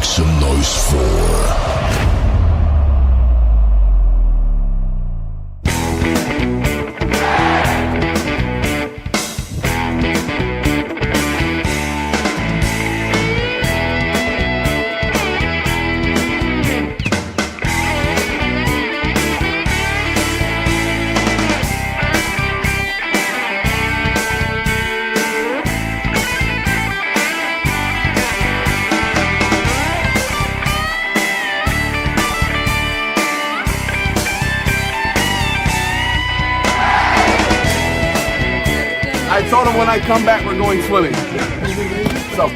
some noise for... I told him when I come back, we're going swimming. So,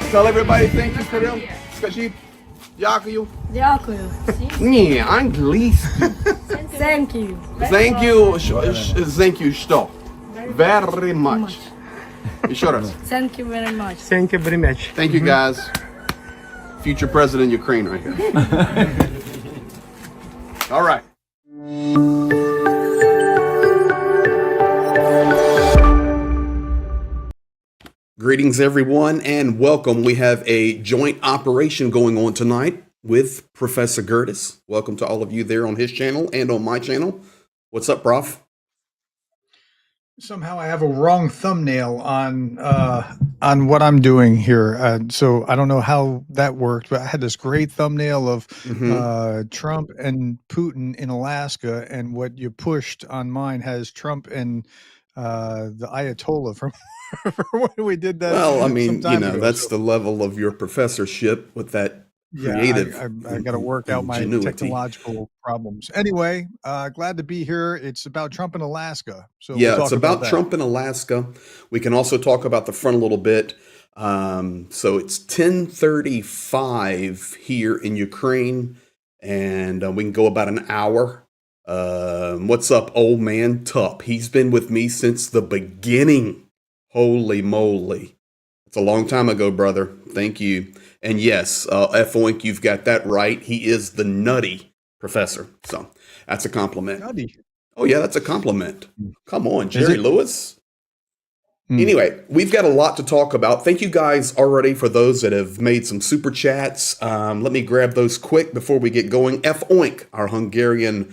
tell everybody thank you for them. Скажи, дякую. Дякую. Не, английский. Thank you. Thank you, thank you, что? Very much. Еще раз. Thank you very much. Thank you very much. Thank you, guys. Future president of Ukraine right here. All right. Greetings, everyone, and welcome. We have a joint operation going on tonight with Professor Gerdes. Welcome to all of you there on his channel and on my channel. What's up, Prof? Somehow I have a wrong thumbnail on what I'm doing here, so I don't know how that worked. But I had this great thumbnail of Trump and Putin in Alaska, and what you pushed on mine has Trump and the Ayatollah from when we did that. Well, I mean, you know, ago. that's the level of your professorship with that creative. Yeah, I got to work out my ingenuity. technological problems. Anyway, glad to be here. It's about Trump in Alaska. So Yeah, we'll it's talk about that. Trump in Alaska. We can also talk about the front a little bit. So it's 10:35 here in Ukraine, and we can go about an hour. What's up, old man Tup? He's been with me since the beginning. Holy moly. It's a long time ago, brother. Thank you. And yes, F. Oink, you've got that right. He is the nutty professor. So that's a compliment. Nutty. Oh, yeah, that's a compliment. Come on, Jerry it? Lewis. Anyway, we've got a lot to talk about. Thank you guys already for those that have made some super chats. Let me grab those quick before we get going. F. Oink, our Hungarian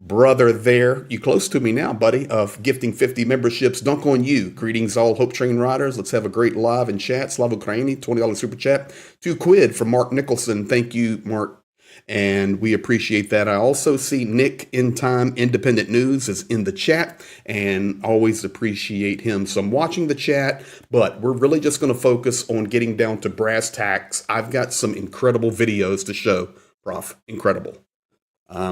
brother there. You close to me now, buddy, of gifting 50 memberships. Dunk on you. Greetings, all Hope Train riders. Let's have a great live and chat. Slava Ukraini, $20 super chat. £2 from Mark Nicholson. Thank you, Mark. And we appreciate that. I also see Nick in Time Independent News is in the chat and always appreciate him. So I'm watching the chat, but we're really just going to focus on getting down to brass tacks. I've got some incredible videos to show, Prof. Incredible.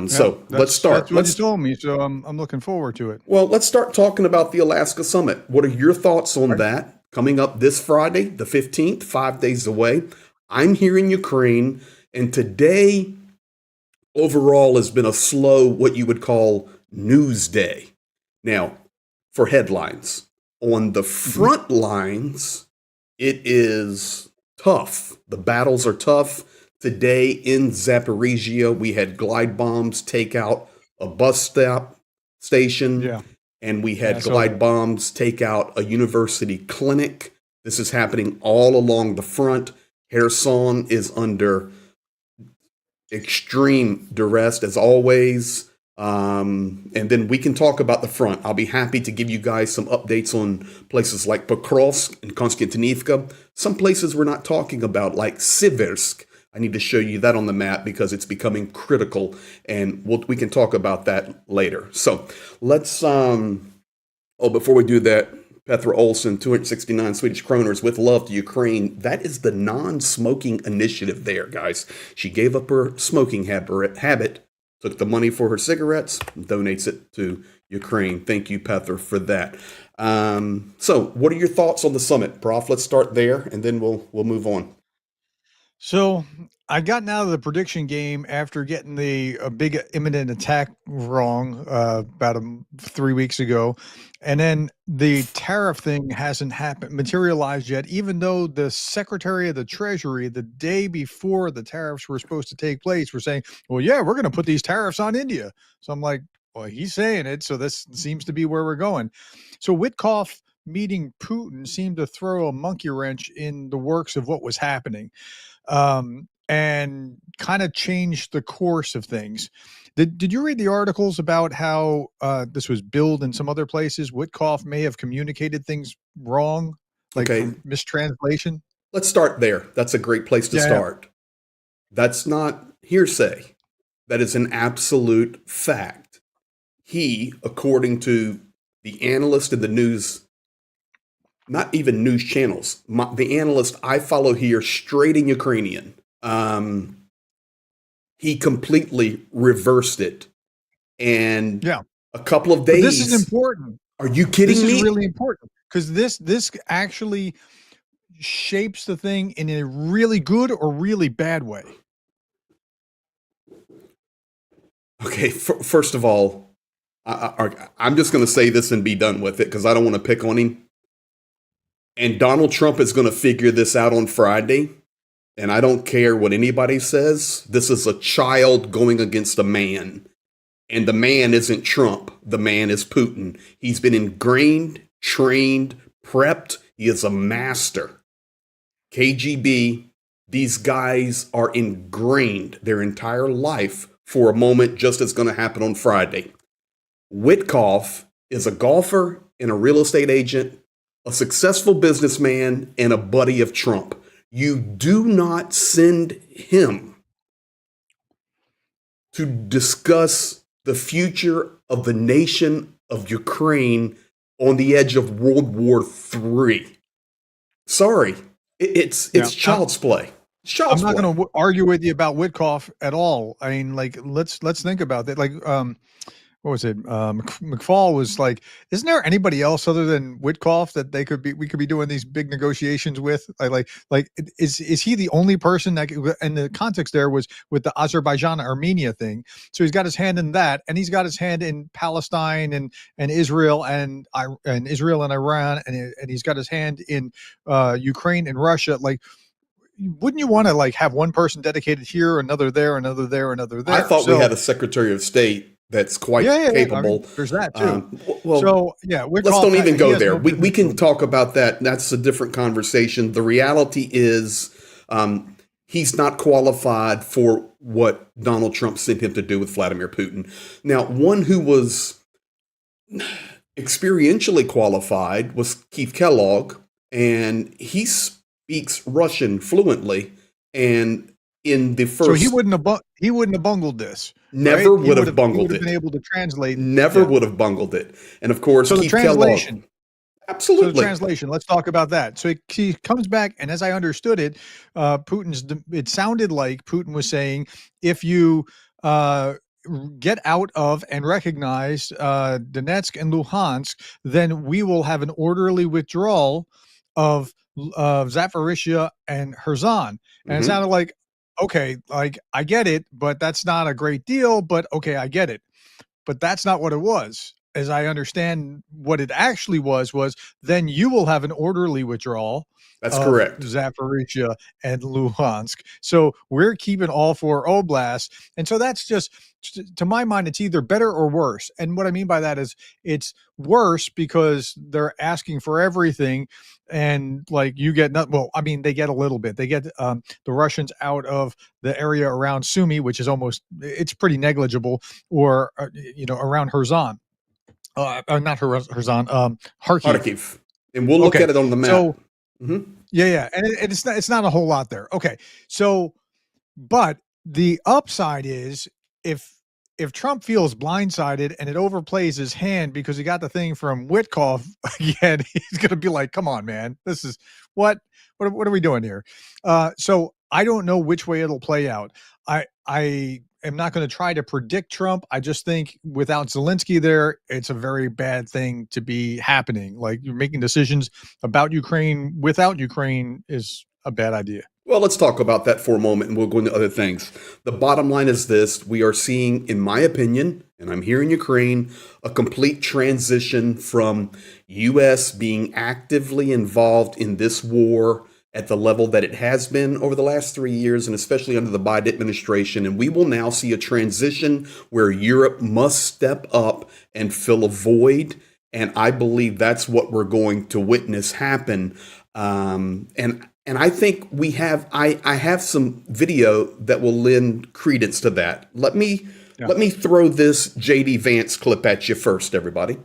So let's start. That's what you told me, so I'm looking forward to it. Well, let's start talking about the Alaska Summit. What are your thoughts on that? Coming up this Friday, the 15th, 5 days away. I'm here in Ukraine, and today overall has been a slow, what you would call news day. Now, for headlines, on the front lines, it is tough. The battles are tough. Today in Zaporizhia, we had glide bombs take out a bus stop station, and we had glide bombs take out a university clinic. This is happening all along the front. Kherson is under extreme duress, as always. And then we can talk about the front. I'll be happy to give you guys some updates on places like Pokrovsk and Konstantinivka. Some places we're not talking about, like Siversk. I need to show you that on the map because it's becoming critical, and we can talk about that later. So let's, before we do that, Petra Olsen, 269 Swedish kroners with love to Ukraine. That is the non-smoking initiative there, guys. She gave up her smoking habit, took the money for her cigarettes, and donates it to Ukraine. Thank you, Petra, for that. So what are your thoughts on the summit, Prof? Let's start there, and then we'll move on. So I'd gotten out of the prediction game after getting a big imminent attack wrong about 3 weeks ago. And then the tariff thing hasn't materialized yet, even though the Secretary of the Treasury, the day before the tariffs were supposed to take place, were saying, well, yeah, we're going to put these tariffs on India. So I'm like, well, he's saying it, so this seems to be where we're going. So Witkoff meeting Putin seemed to throw a monkey wrench in the works of what was happening. and kind of changed the course of things. Did you read the articles about how this was billed in some other places? Witkoff may have communicated things wrong, like Okay, from mistranslation. let's start there. That's a great place to Yeah. start. That's not hearsay. That is an absolute fact. He, according to the analyst in the news, not even news channels, the analyst I follow here, straight in Ukrainian, he completely reversed it. And Yeah. a couple of But this is days. important. Are you kidding This me? is really important because this actually shapes the thing in a really good or really bad way. Okay, first of all, I'm just going to say this and be done with it because I don't want to pick on him. And Donald Trump is going to figure this out on Friday. And I don't care what anybody says. This is a child going against a man. And the man isn't Trump. The man is Putin. He's been ingrained, trained, prepped. He is a master. KGB, these guys are ingrained their entire life for a moment, just as going to happen on Friday. Witkoff is a golfer and a real estate agent, a successful businessman, and a buddy of Trump. You do not send him to discuss the future of the nation of Ukraine on the edge of World War III. Sorry, it's child's play. It's child's I'm not play. going to argue with you about Witkoff at all. I mean, like, let's think about that. Like, what was it? McFall was like, isn't there anybody else other than Witkoff that we could be doing these big negotiations with? Is he the only person that, and the context there was with the Azerbaijan-Armenia thing. So he's got his hand in that, and he's got his hand in Palestine and Israel and Israel and Iran, and he's got his hand in Ukraine and Russia. Like, wouldn't you want to like have one person dedicated here, another there, another there, another there? I thought we had a Secretary of State that's quite capable. I mean, there's that too. Let's don't even go there. We can talk about that. That's a different conversation. The reality is he's not qualified for what Donald Trump sent him to do with Vladimir Putin. Now, one who was experientially qualified was Keith Kellogg, and he speaks Russian fluently. And in the first, so he wouldn't have bungled this. Never right? would have bungled it. He would have been able to translate. Never would have bungled it. And of course, so Keith the translation. Kellogg, absolutely. So the translation. Let's talk about that. So he comes back, and as I understood it, it sounded like Putin was saying, if you get out of and recognize Donetsk and Luhansk, then we will have an orderly withdrawal of Zaporizhia and Kherson. And it sounded like, okay, like I get it, but that's not a great deal, but okay, I get it. But that's not what it was. As I understand what it actually was then you will have an orderly withdrawal. That's correct. Zaporizhia and Luhansk. So we're keeping all four oblasts. And so that's just, to my mind, it's either better or worse. And what I mean by that is it's worse because they're asking for everything. And like you get not, well, I mean, they get a little bit. They get the Russians out of the area around Sumy, which is it's pretty negligible, or, around Kherson. Not Kherson, Kharkiv. And we'll look at it on the map. So, yeah. And it's not a whole lot there. Okay. So, but the upside is if Trump feels blindsided and it overplays his hand because he got the thing from Witkoff again, he's going to be like, come on, man, this is what are we doing here? So I don't know which way it'll play out. I am not going to try to predict Trump. I just think without Zelensky there, it's a very bad thing to be happening. Like, you're making decisions about Ukraine without Ukraine is a bad idea. Well, let's talk about that for a moment, and we'll go into other things. The bottom line is this. We are seeing, in my opinion, and I'm here in Ukraine, a complete transition from U.S. being actively involved in this war at the level that it has been over the last 3 years, and especially under the Biden administration. And we will now see a transition where Europe must step up and fill a void. And I believe that's what we're going to witness happen. And And I think I have some video that will lend credence to that. Let me throw this JD Vance clip at you first, everybody.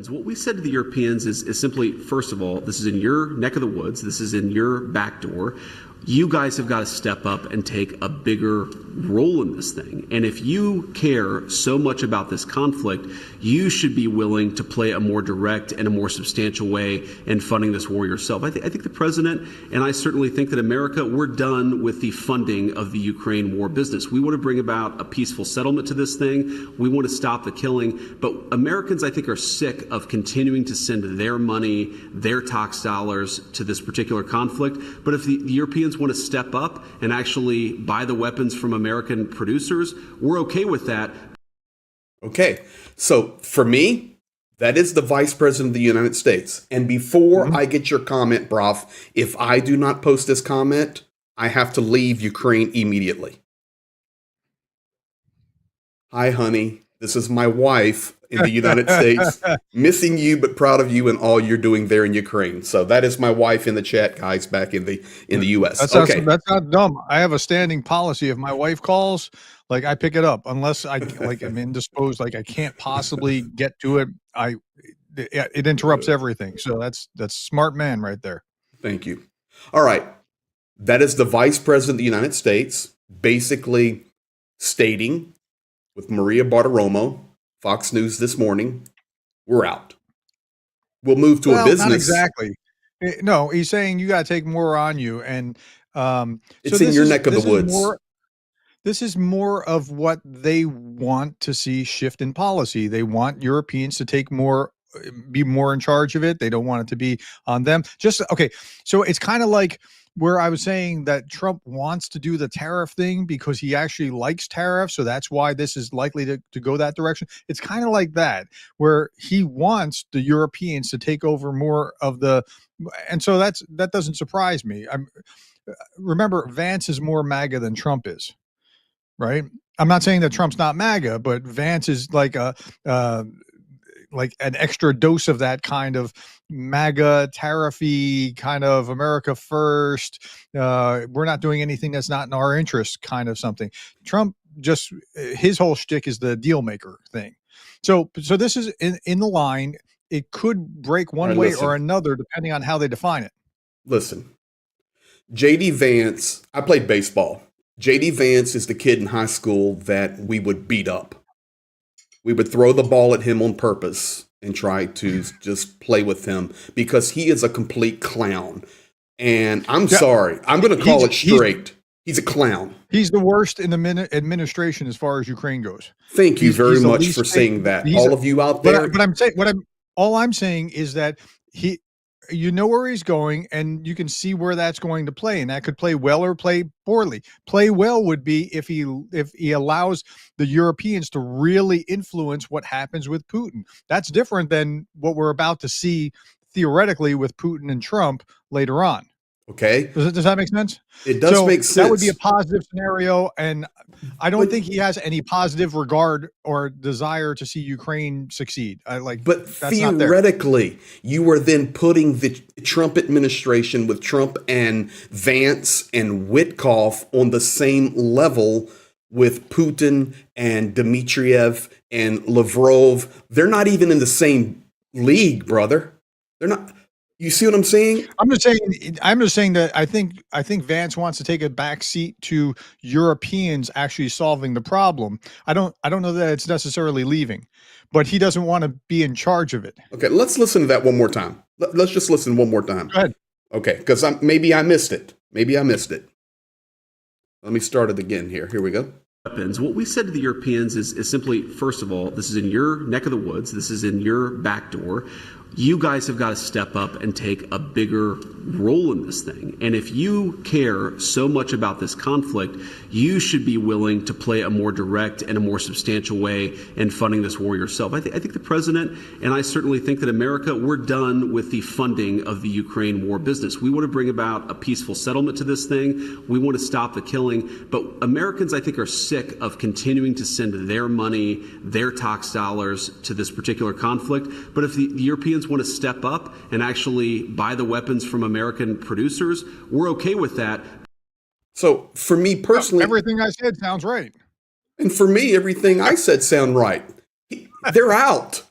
What we said to the Europeans is simply, first of all, this is in your neck of the woods. This is in your back door. You guys have got to step up and take a bigger role in this thing. And if you care so much about this conflict, you should be willing to play a more direct and a more substantial way in funding this war yourself. I think the president, and I certainly think that America, we're done with the funding of the Ukraine war business. We want to bring about a peaceful settlement to this thing. We want to stop the killing. But Americans, I think, are sick of continuing to send their money, their tax dollars to this particular conflict. But if the Europeans want to step up and actually buy the weapons from American producers, we're okay with that. Okay, so for me, that is the Vice President of the United States. And before I get your comment, Broff, if I do not post this comment, I have to leave Ukraine immediately. Hi, honey. This is my wife in the United States, missing you, but proud of you and all you're doing there in Ukraine. So that is my wife in the chat, guys, back in the U.S. That's not dumb. I have a standing policy. If my wife calls, like, I pick it up unless I'm indisposed, like I can't possibly get to it. It interrupts everything. So that's smart man right there. Thank you. All right. That is the Vice President of the United States basically stating with Maria Bartiromo, Fox News this morning, we're out. We'll move to a business. Not exactly. No, he's saying you got to take more on you. And it's in your neck of the woods. This is more of what they want to see shift in policy. They want Europeans to take more, be more in charge of it. They don't want it to be on them. Okay. So it's kind of like where I was saying that Trump wants to do the tariff thing because he actually likes tariffs. So that's why this is likely to go that direction. It's kind of like that, where he wants the Europeans to take over more of and so that doesn't surprise me. Remember, Vance is more MAGA than Trump is, right? I'm not saying that Trump's not MAGA, but Vance is like like an extra dose of that kind of MAGA tariffy kind of America first. We're not doing anything that's not in our interest kind of something. Trump his whole shtick is the deal maker thing. So this is in the line. It could break one way or another depending on how they define it. Listen, JD Vance, I played baseball. JD Vance is the kid in high school that we would beat up. We would throw the ball at him on purpose and try to just play with him because he is a complete clown. And I'm sorry, I'm going to call it straight. He's a clown. He's the worst in the administration as far as Ukraine goes. Thank you very much for saying that. All of you out there. But all I'm saying is that you know where he's going, and you can see where that's going to play, and that could play well or play poorly. Play well would be if he allows the Europeans to really influence what happens with Putin. That's different than what we're about to see theoretically with Putin and Trump later on. Okay. Does that make sense? It does make sense. That would be a positive scenario, and I don't think he has any positive regard or desire to see Ukraine succeed. But theoretically, you were then putting the Trump administration with Trump and Vance and Witkoff on the same level with Putin and Dmitriev and Lavrov. They're not even in the same league, brother. They're not. You see what I'm saying? I'm just saying that I think Vance wants to take a back seat to Europeans actually solving the problem. I don't know that it's necessarily leaving, but he doesn't want to be in charge of it. Okay, let's listen to that one more time. Let's just listen one more time. Go ahead. Okay, because maybe I missed it. Let me start it again here. Here we go. Weapons. What we said to the Europeans is simply, first of all, this is in your neck of the woods. This is in your back door. You guys have got to step up and take a bigger role in this thing. And if you care so much about this conflict, you should be willing to play a more direct and a more substantial way in funding this war yourself. I think the president, and I certainly think that America, we're done with the funding of the Ukraine war business. We want to bring about a peaceful settlement to this thing. We want to stop the killing. But Americans, I think, are sick of continuing to send their money, their tax dollars to this particular conflict. But if the Europeans Europeans want to step up and actually buy the weapons from American producers, we're okay with that. So for me personally, everything I said sounds right. and for me, everything I said sound right. They're out.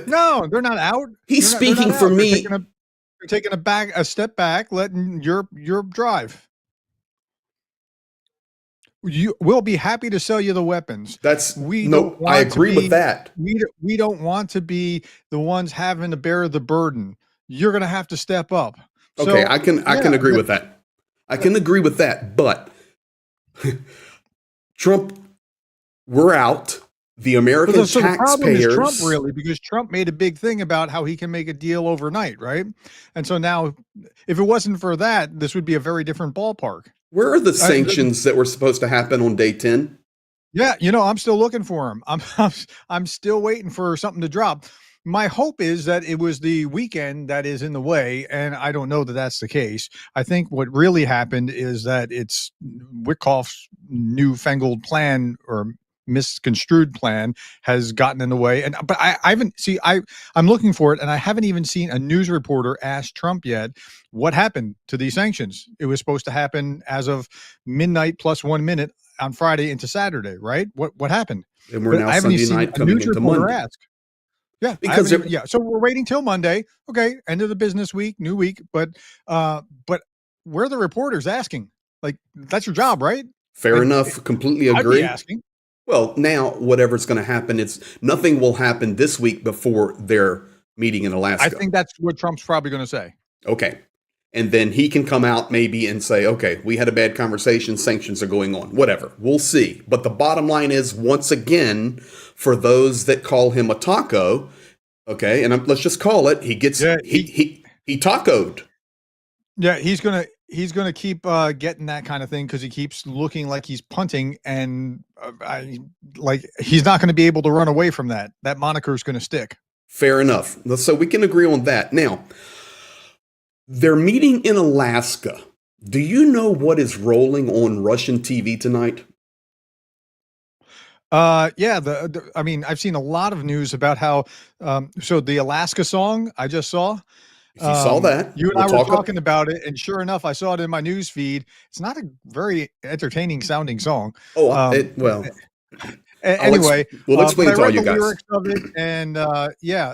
No, they're not out. He's They're speaking not for out. me. They're taking a step back, letting Europe drive. We'll be happy to sell you the weapons. I agree with that. We don't want to be the ones having to bear the burden. You're going to have to step up. Okay, I can agree with that. I can agree with that, but Trump, we're out. The American taxpayers. The problem is Trump, really, because Trump made a big thing about how he can make a deal overnight, right? And so now, if it wasn't for that, this would be a very different ballpark. Where are the sanctions that were supposed to happen on day 10? Yeah, I'm still looking for them. I'm still waiting for something to drop. My hope is that it was the weekend that is in the way, and I don't know that that's the case. I think what really happened is that it's Wickoff's newfangled plan or misconstrued plan has gotten in the way. But I haven't I'm looking for it, and I haven't even seen a news reporter ask Trump yet what happened to these sanctions. It was supposed to happen as of midnight plus 1 minute on Friday into Saturday, right? What happened? And we're now Sunday night coming into Monday. Ask. Yeah, because so we're waiting till Monday. Okay, end of the business week, new week. But where are the reporters asking? Like, that's your job, right? Fair enough. Completely agree. I'd be asking. Well, now whatever's going to happen, nothing will happen this week before their meeting in Alaska. I think that's what Trump's probably going to say. Okay. And then he can come out maybe and say, okay, we had a bad conversation. Sanctions are going on. Whatever. We'll see. But the bottom line is, once again, for those that call him a taco, okay, and let's just call it, he tacoed. Yeah, he's gonna keep getting that kind of thing because he keeps looking like he's punting, and he's not going to be able to run away from that. That moniker is going to stick. Fair enough. So we can agree on that. Now, they're meeting in Alaska. Do you know what is rolling on Russian TV tonight? Yeah, I mean, I've seen a lot of news about how, so the Alaska song I just saw. If you saw that, you and I were talking about it, and sure enough, I saw it in my news feed. It's not a very entertaining sounding song. Anyway, we'll explain it to all you guys. Lyrics of it, and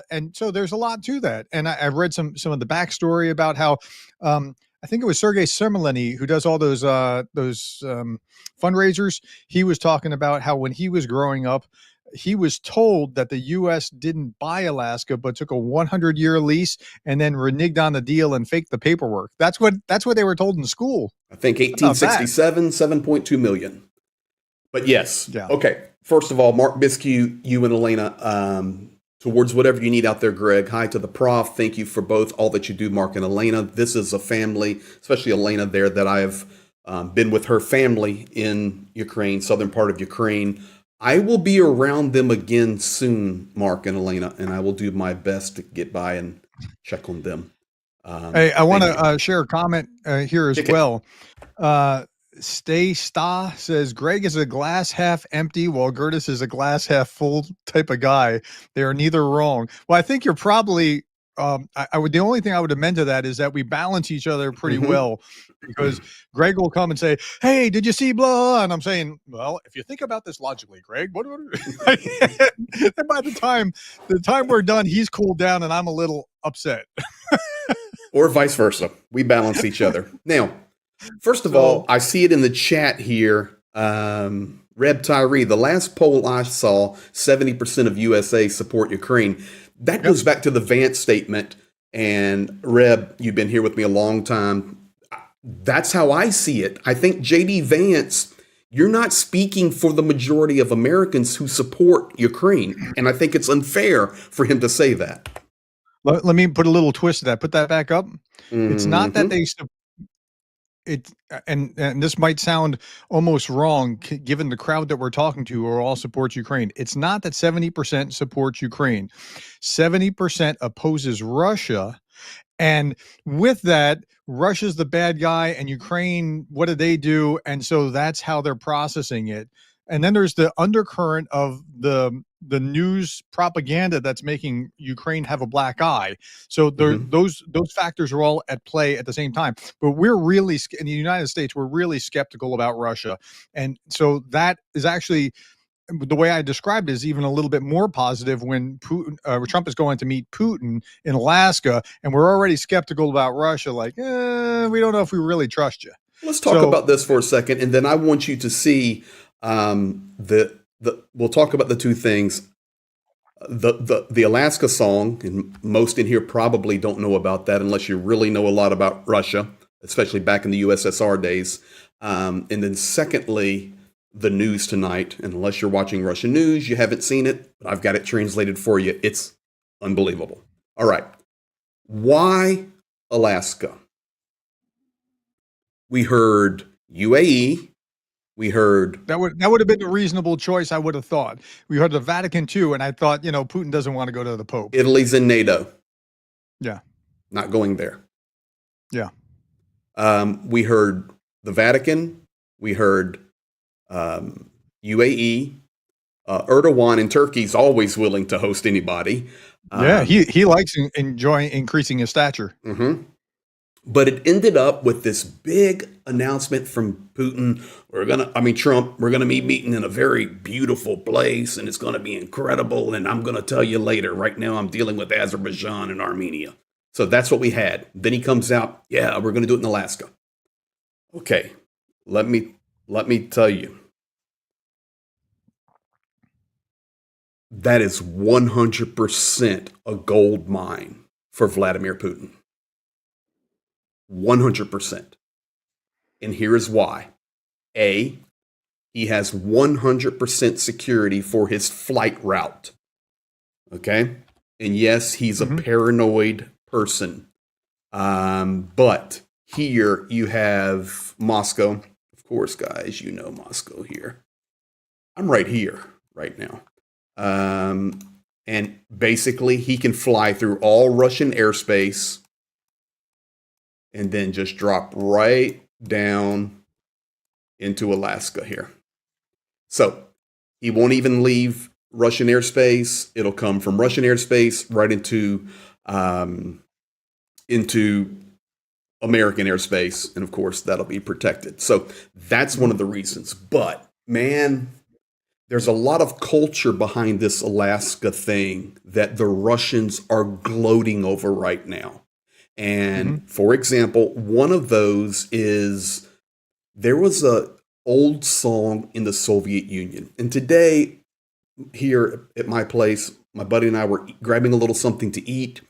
and so there's a lot to that. And I read some of the backstory about how I think it was Sergei Sermeleny who does all those fundraisers. He was talking about how when he was growing up, he was told that the U.S. didn't buy Alaska, but took a 100-year lease and then reneged on the deal and faked the paperwork. That's what they were told in school. I think 1867, 7.2 million. But yes. Yeah. Okay. First of all, Mark Biscuit, you and Elena, towards whatever you need out there, Greg. Hi to the prof. Thank you for all that you do, Mark and Elena. This is a family, especially Elena there, that I've been with her family in Ukraine, southern part of Ukraine. I will be around them again soon, Mark and Elena, and I will do my best to get by and check on them. Hey, I want to share a comment here as well. Stay Sta says Greg is a glass half empty while Gerdes is a glass half full type of guy. They are neither wrong. Well, I think you're probably the only thing I would amend to that is that we balance each other pretty well, because Greg will come and say, "Hey, did you see blah?" And I'm saying, "Well, if you think about this logically, Greg, what?" And by the time we're done, he's cooled down and I'm a little upset. Or vice versa. We balance each other. Now, first of all, I see it in the chat here. Reb Tyree, the last poll I saw, 70% of USA support Ukraine. That goes back to the Vance statement. And Reb, you've been here with me a long time. That's how I see it. I think JD Vance, you're not speaking for the majority of Americans who support Ukraine. And I think it's unfair for him to say that. Let me put a little twist to that. Put that back up. It's not that they and this might sound almost wrong given the crowd that we're talking to who all support Ukraine. It's not that 70% supports Ukraine. 70% opposes Russia. And with that, Russia's the bad guy and Ukraine, what did they do? And so that's how they're processing it. And then there's the undercurrent of the the news propaganda that's making Ukraine have a black eye. So those factors are all at play at the same time. But we're really, in the United States, we're really skeptical about Russia. And so that is actually, the way I described it, is even a little bit more positive when Trump is going to meet Putin in Alaska, and we're already skeptical about Russia. Like, we don't know if we really trust you. Let's talk about this for a second, and then I want you to see we'll talk about the two things. The Alaska song, and most in here probably don't know about that unless you really know a lot about Russia, especially back in the USSR days. And then secondly, the news tonight, and unless you're watching Russian news, you haven't seen it, but I've got it translated for you. It's unbelievable. All right. Why Alaska? We heard UAE. We heard that would have been a reasonable choice, I would have thought. We heard the Vatican too, and I thought, Putin doesn't want to go to the Pope. Italy's in NATO. Yeah. Not going there. Yeah. We heard the Vatican. We heard UAE. Erdogan in Turkey's always willing to host anybody. Yeah, he likes enjoying increasing his stature. Mm-hmm. But it ended up with this big announcement from Putin. Trump, we're going to be meeting in a very beautiful place, and it's going to be incredible. And I'm going to tell you later. Right now, I'm dealing with Azerbaijan and Armenia. So that's what we had. Then he comes out, yeah, we're going to do it in Alaska. Okay, let me tell you. That is 100% a gold mine for Vladimir Putin. 100%. And here is why. A, he has 100% security for his flight route. Okay? And yes, he's a paranoid person. But here you have Moscow. Of course, guys, you know Moscow here. I'm right here, right now. And basically, he can fly through all Russian airspace and then just drop right down into Alaska here. So he won't even leave Russian airspace. It'll come from Russian airspace right into American airspace. And of course, that'll be protected. So that's one of the reasons. But man, there's a lot of culture behind this Alaska thing that the Russians are gloating over right now. And for example, one of those is there was a old song in the Soviet Union. And today here at my place, my buddy and I were grabbing a little something to eat,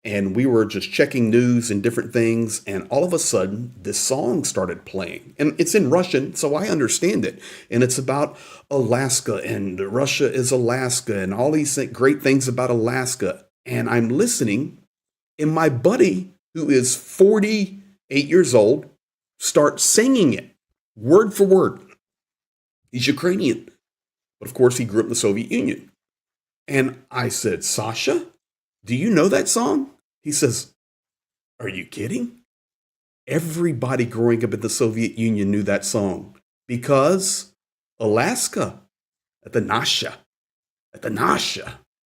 and we were just checking news and different things. And all of a sudden, this song started playing. And it's in Russian, so I understand it. And it's about Alaska, and Russia is Alaska, and all these great things about Alaska. And I'm listening, and my buddy, who is 48 years old, starts singing it word for word. He's Ukrainian. But of course, he grew up in the Soviet Union. And I said, Sasha, do you know that song? He says, are you kidding? Everybody growing up in the Soviet Union knew that song because Alaska at the Nasha.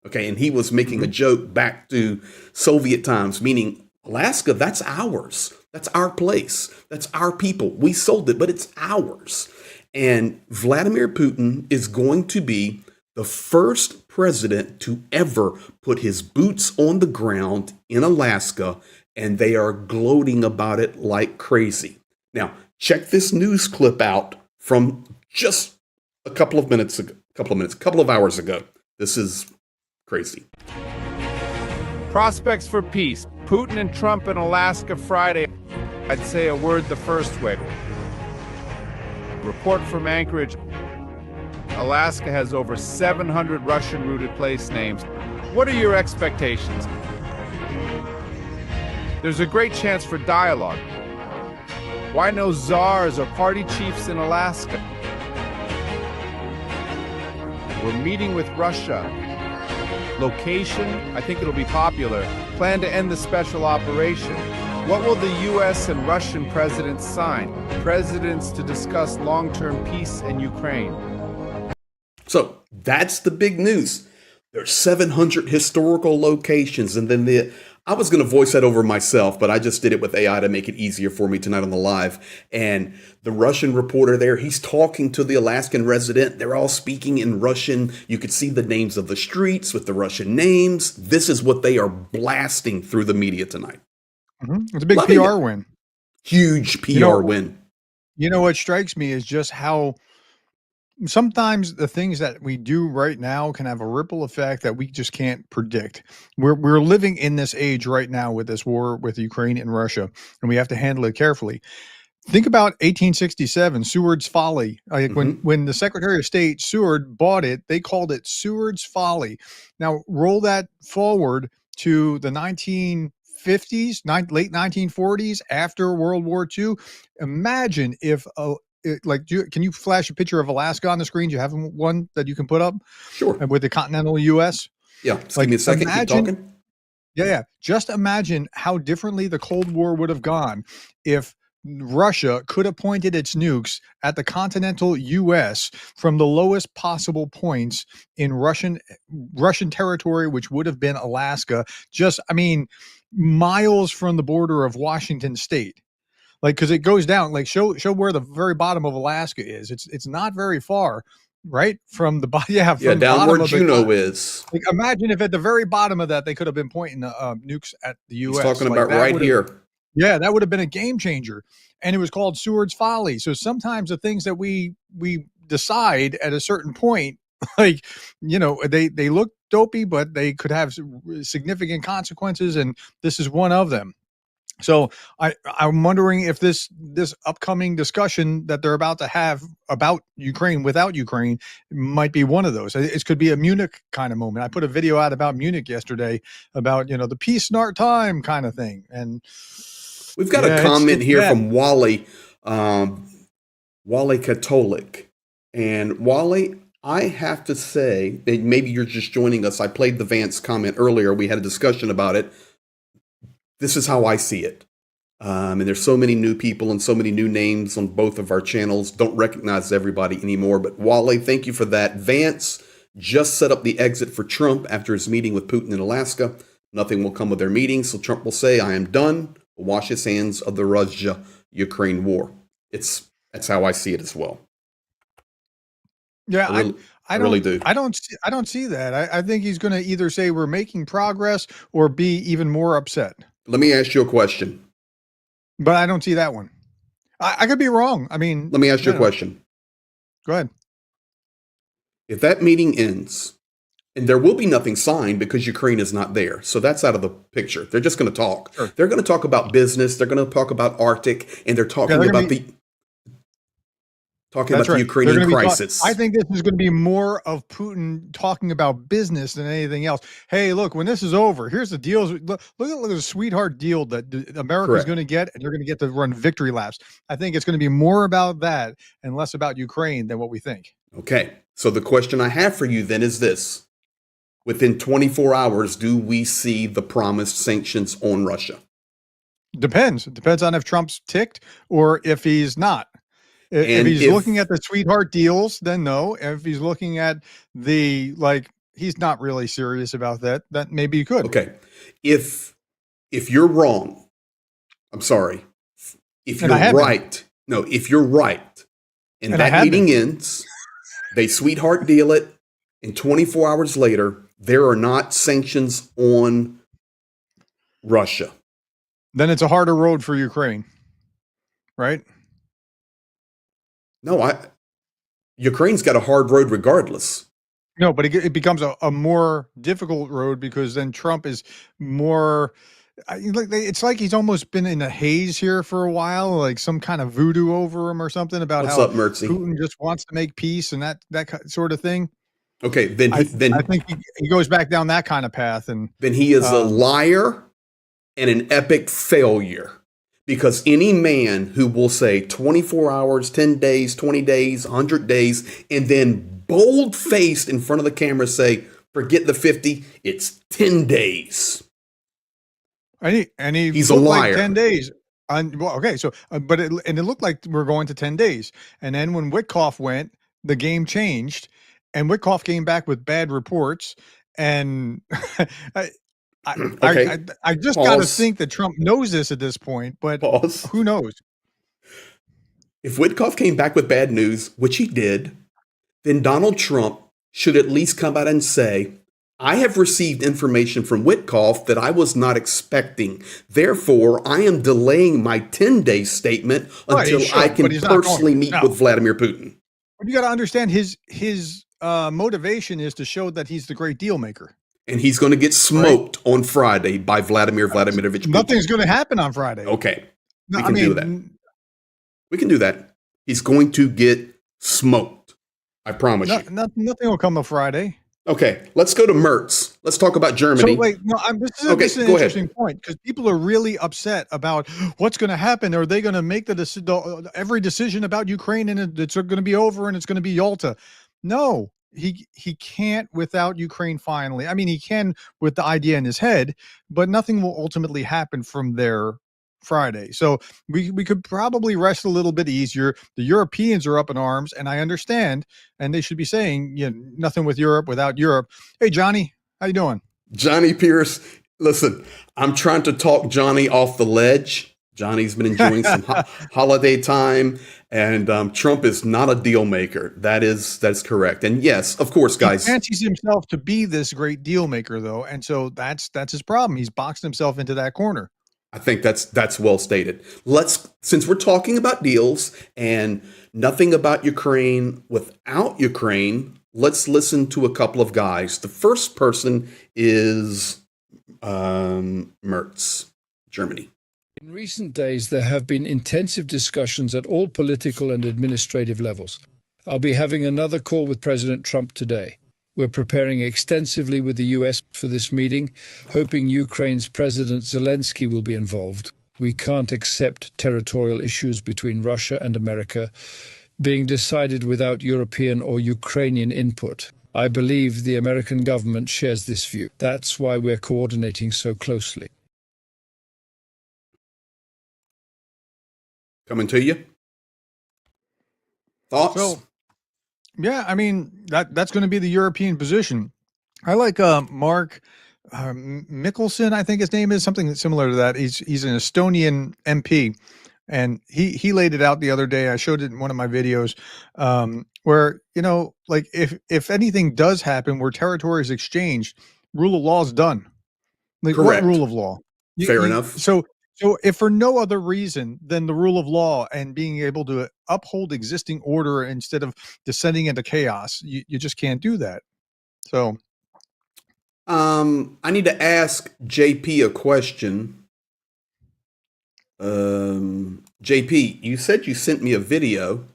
Okay, and he was making a joke back to Soviet times, meaning Alaska, that's ours. That's our place. That's our people. We sold it, but it's ours. And Vladimir Putin is going to be the first president to ever put his boots on the ground in Alaska, and they are gloating about it like crazy. Now, check this news clip out from just a couple of hours ago. This is crazy. Prospects for peace. Putin and Trump in Alaska Friday. I'd say a word the first way. Report from Anchorage. Alaska has over 700 Russian-rooted place names. What are your expectations? There's a great chance for dialogue. Why no czars or party chiefs in Alaska? We're meeting with Russia. Location, I think it'll be popular. Plan to end the special operation. What will the U.S. and Russian presidents sign? Presidents to discuss long-term peace in Ukraine. So that's the big news. There's 700 historical locations, and then I was going to voice that over myself, but I just did it with AI to make it easier for me tonight on the live. And the Russian reporter there, he's talking to the Alaskan resident. They're all speaking in Russian. You could see the names of the streets with the Russian names. This is what they are blasting through the media tonight. It's a big Loving PR it. win. Huge PR win. You know what strikes me is just how sometimes the things that we do right now can have a ripple effect that we just can't predict. We're living in this age right now with this war with Ukraine and Russia, and we have to handle it carefully. Think about 1867, Seward's Folly. Like when the Secretary of State Seward bought it, they called it Seward's Folly. Now roll that forward to the 1950s, late 1940s, after World War II. Imagine if can you flash a picture of Alaska on the screen? Do you have one that you can put up? Sure. With the continental U.S.? Yeah. Just give me a second. Keep talking. Yeah. Just imagine how differently the Cold War would have gone if Russia could have pointed its nukes at the continental U.S. from the lowest possible points in Russian territory, which would have been Alaska. Miles from the border of Washington State. Like, because it goes down, like show where the very bottom of Alaska is. It's not very far, right? From the bottom. Yeah, down where Juneau is. Like, imagine if at the very bottom of that they could have been pointing nukes at the U.S. He's talking about right here. Yeah, that would have been a game changer, and it was called Seward's Folly. So sometimes the things that we decide at a certain point, like they look dopey, but they could have significant consequences, and this is one of them. So I'm wondering if this upcoming discussion that they're about to have about Ukraine without Ukraine might be one of those. It could be a Munich kind of moment. I put a video out about Munich yesterday about, the peace in our time kind of thing. And we've got a comment here from Wally Catholic. And Wally, I have to say, maybe you're just joining us. I played the Vance comment earlier. We had a discussion about it. This is how I see it. And there's so many new people and so many new names on both of our channels. Don't recognize everybody anymore. But Wally, thank you for that. Vance just set up the exit for Trump after his meeting with Putin in Alaska. Nothing will come of their meeting. So Trump will say, I am done. Will wash his hands of the Russia-Ukraine war. That's how I see it as well. Yeah, I really do. I don't see that. I think he's going to either say we're making progress or be even more upset. Let me ask you a question. But I don't see that one. I could be wrong. I mean, let me ask you a question. Go ahead. If that meeting ends, and there will be nothing signed because Ukraine is not there, so that's out of the picture. They're just going to talk. Sure. They're going to talk about business. They're going to talk about Arctic, and they're talking about the Ukrainian crisis. I think this is going to be more of Putin talking about business than anything else. Hey, look, when this is over, here's the deals. Look at the sweetheart deal that America's going to get, and they're going to get to run victory laps. I think it's going to be more about that and less about Ukraine than what we think. Okay. So the question I have for you then is this. Within 24 hours, do we see the promised sanctions on Russia? Depends. It depends on if Trump's ticked or if he's not. If he's looking at the sweetheart deals, then no. If he's looking at he's not really serious about that, that maybe you could. Okay. If you're wrong, I'm sorry. If you're right, if you're right, and that meeting ends, they sweetheart deal it, and 24 hours later, there are not sanctions on Russia. Then it's a harder road for Ukraine, right? No, Ukraine's got a hard road regardless. No, but it becomes a more difficult road because then Trump is more. It's like he's almost been in a haze here for a while, like some kind of voodoo over him or something about how Putin just wants to make peace and that sort of thing. Okay, then I think he goes back down that kind of path, and then he is a liar and an epic failure. Because any man who will say 24 hours, 10 days, 20 days, 100 days, and then bold-faced in front of the camera say, forget the 50, it's 10 days. He's a liar. Like 10 days. Okay, so, but it looked like we're going to 10 days. And then when Witkoff went, the game changed, and Witkoff came back with bad reports. And I, Okay. I just got to Pause. think that Trump knows this at this point, but Pause. who knows? If Witkoff came back with bad news, which he did, then Donald Trump should at least come out and say, I have received information from Witkoff that I was not expecting. Therefore, I am delaying my 10-day statement until I can personally meet with Vladimir Putin. But you got to understand his motivation is to show that he's the great deal maker. And he's going to get smoked on Friday by Vladimir Vladimirovich Putin. Nothing's going to happen on Friday. Okay. We can do that. We can do that. He's going to get smoked. I promise you. Nothing will come on Friday. Okay, let's go to Mertz. Let's talk about Germany. So wait, no, this is an interesting point because people are really upset about what's going to happen. Are they going to make every decision about Ukraine and it's going to be over and it's going to be Yalta? No, he can't without Ukraine finally. I mean, he can with the idea in his head, but nothing will ultimately happen from there Friday. So we could probably rest a little bit easier. The Europeans are up in arms, and I understand, and they should be saying, nothing with Europe without Europe. Hey, Johnny, how you doing? Johnny Pierce, listen, I'm trying to talk Johnny off the ledge. Johnny's been enjoying some holiday time, and Trump is not a deal maker. That's correct. And yes, of course, guys. He fancies himself to be this great deal maker, though, and so that's his problem. He's boxed himself into that corner. I think that's well stated. Since we're talking about deals and nothing about Ukraine without Ukraine, let's listen to a couple of guys. The first person is Mertz, Germany. In recent days, there have been intensive discussions at all political and administrative levels. I'll be having another call with President Trump today. We're preparing extensively with the US for this meeting, hoping Ukraine's President Zelensky will be involved. We can't accept territorial issues between Russia and America being decided without European or Ukrainian input. I believe the American government shares this view. That's why we're coordinating so closely. Coming to you. Thoughts? So, yeah, I mean, that's going to be the European position. I like Mark Mikkelsen, I think his name is, something similar to that. He's an Estonian MP, and he laid it out the other day. I showed it in one of my videos, where, like if anything does happen where territory is exchanged, rule of law is done. Like, correct. What rule of law? Fair enough. So if for no other reason than the rule of law and being able to uphold existing order instead of descending into chaos, you just can't do that. So, I need to ask JP a question. JP, you said you sent me a video.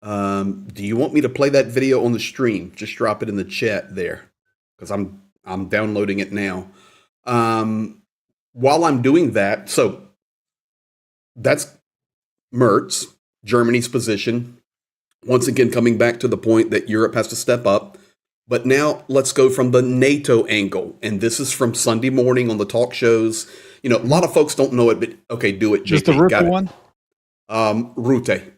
Do you want me to play that video on the stream? Just drop it in the chat there, because I'm downloading it now. While I'm doing that, so that's Mertz, Germany's position. Once again, coming back to the point that Europe has to step up. But now let's go from the NATO angle. And this is from Sunday morning on the talk shows. A lot of folks don't know it, but okay, do it. Just the Rutte one? Rutte.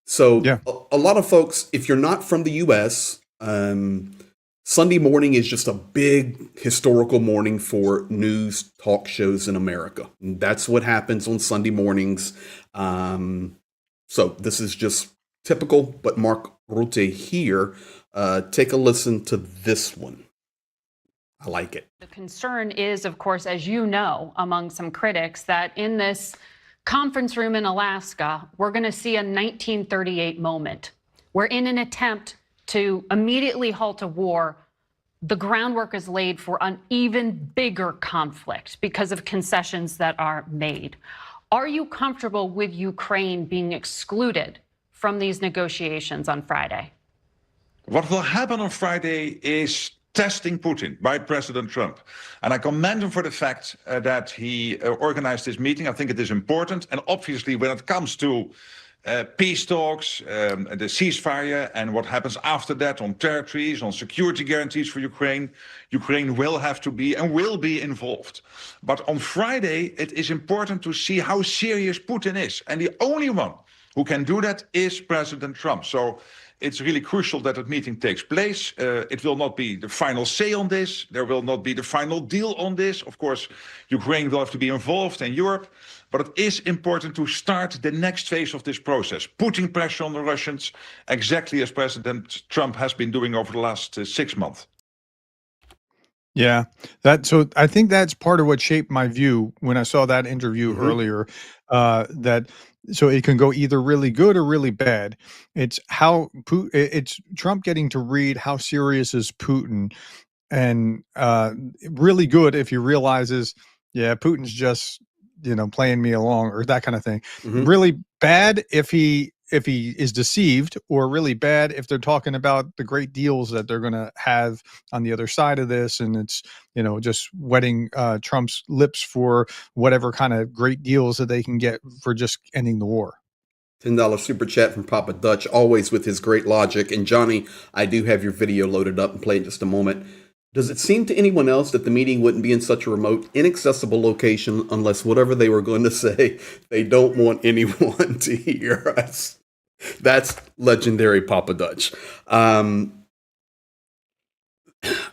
So yeah. A lot of folks, if you're not from the U.S., Sunday morning is just a big historical morning for news talk shows in America. And that's what happens on Sunday mornings. So this is just typical, but Mark Rutte here. Take a listen to this one. I like it. The concern is, of course, as you know, among some critics, that in this conference room in Alaska, we're going to see a 1938 moment. We're in an attempt to immediately halt a war. The groundwork is laid for an even bigger conflict because of concessions that are made. Are you comfortable with Ukraine being excluded from these negotiations on Friday? What will happen on Friday is testing Putin by President Trump. And I commend him for the fact that he organized this meeting. I think it is important. And obviously, when it comes to peace talks, the ceasefire, and what happens after that on territories, on security guarantees for Ukraine, Ukraine will have to be and will be involved. But on Friday, it is important to see how serious Putin is. And the only one who can do that is President Trump. So It's really crucial that that meeting takes place. It will not be the final say on this. There will not be the final deal on this. Of course, Ukraine will have to be involved and Europe. But it is important to start the next phase of this process, putting pressure on the Russians, exactly as President Trump has been doing over the last 6 months. Yeah, so I think that's part of what shaped my view when I saw that interview earlier. That so it can go either really good or really bad. It's how it's Trump getting to read how serious is Putin, and really good if he realizes, yeah, Putin's just playing me along or that kind of thing. Really bad if he is deceived, or really bad if they're talking about the great deals that they're going to have on the other side of this, and it's just wetting Trump's lips for whatever kind of great deals that they can get for just ending the war. $10 super chat from Papa Dutch, always with his great logic. And Johnny, I do have your video loaded up and play in just a moment. Does it seem to anyone else that the meeting wouldn't be in such a remote, inaccessible location unless whatever they were going to say, they don't want anyone to hear us? That's legendary Papa Dutch. I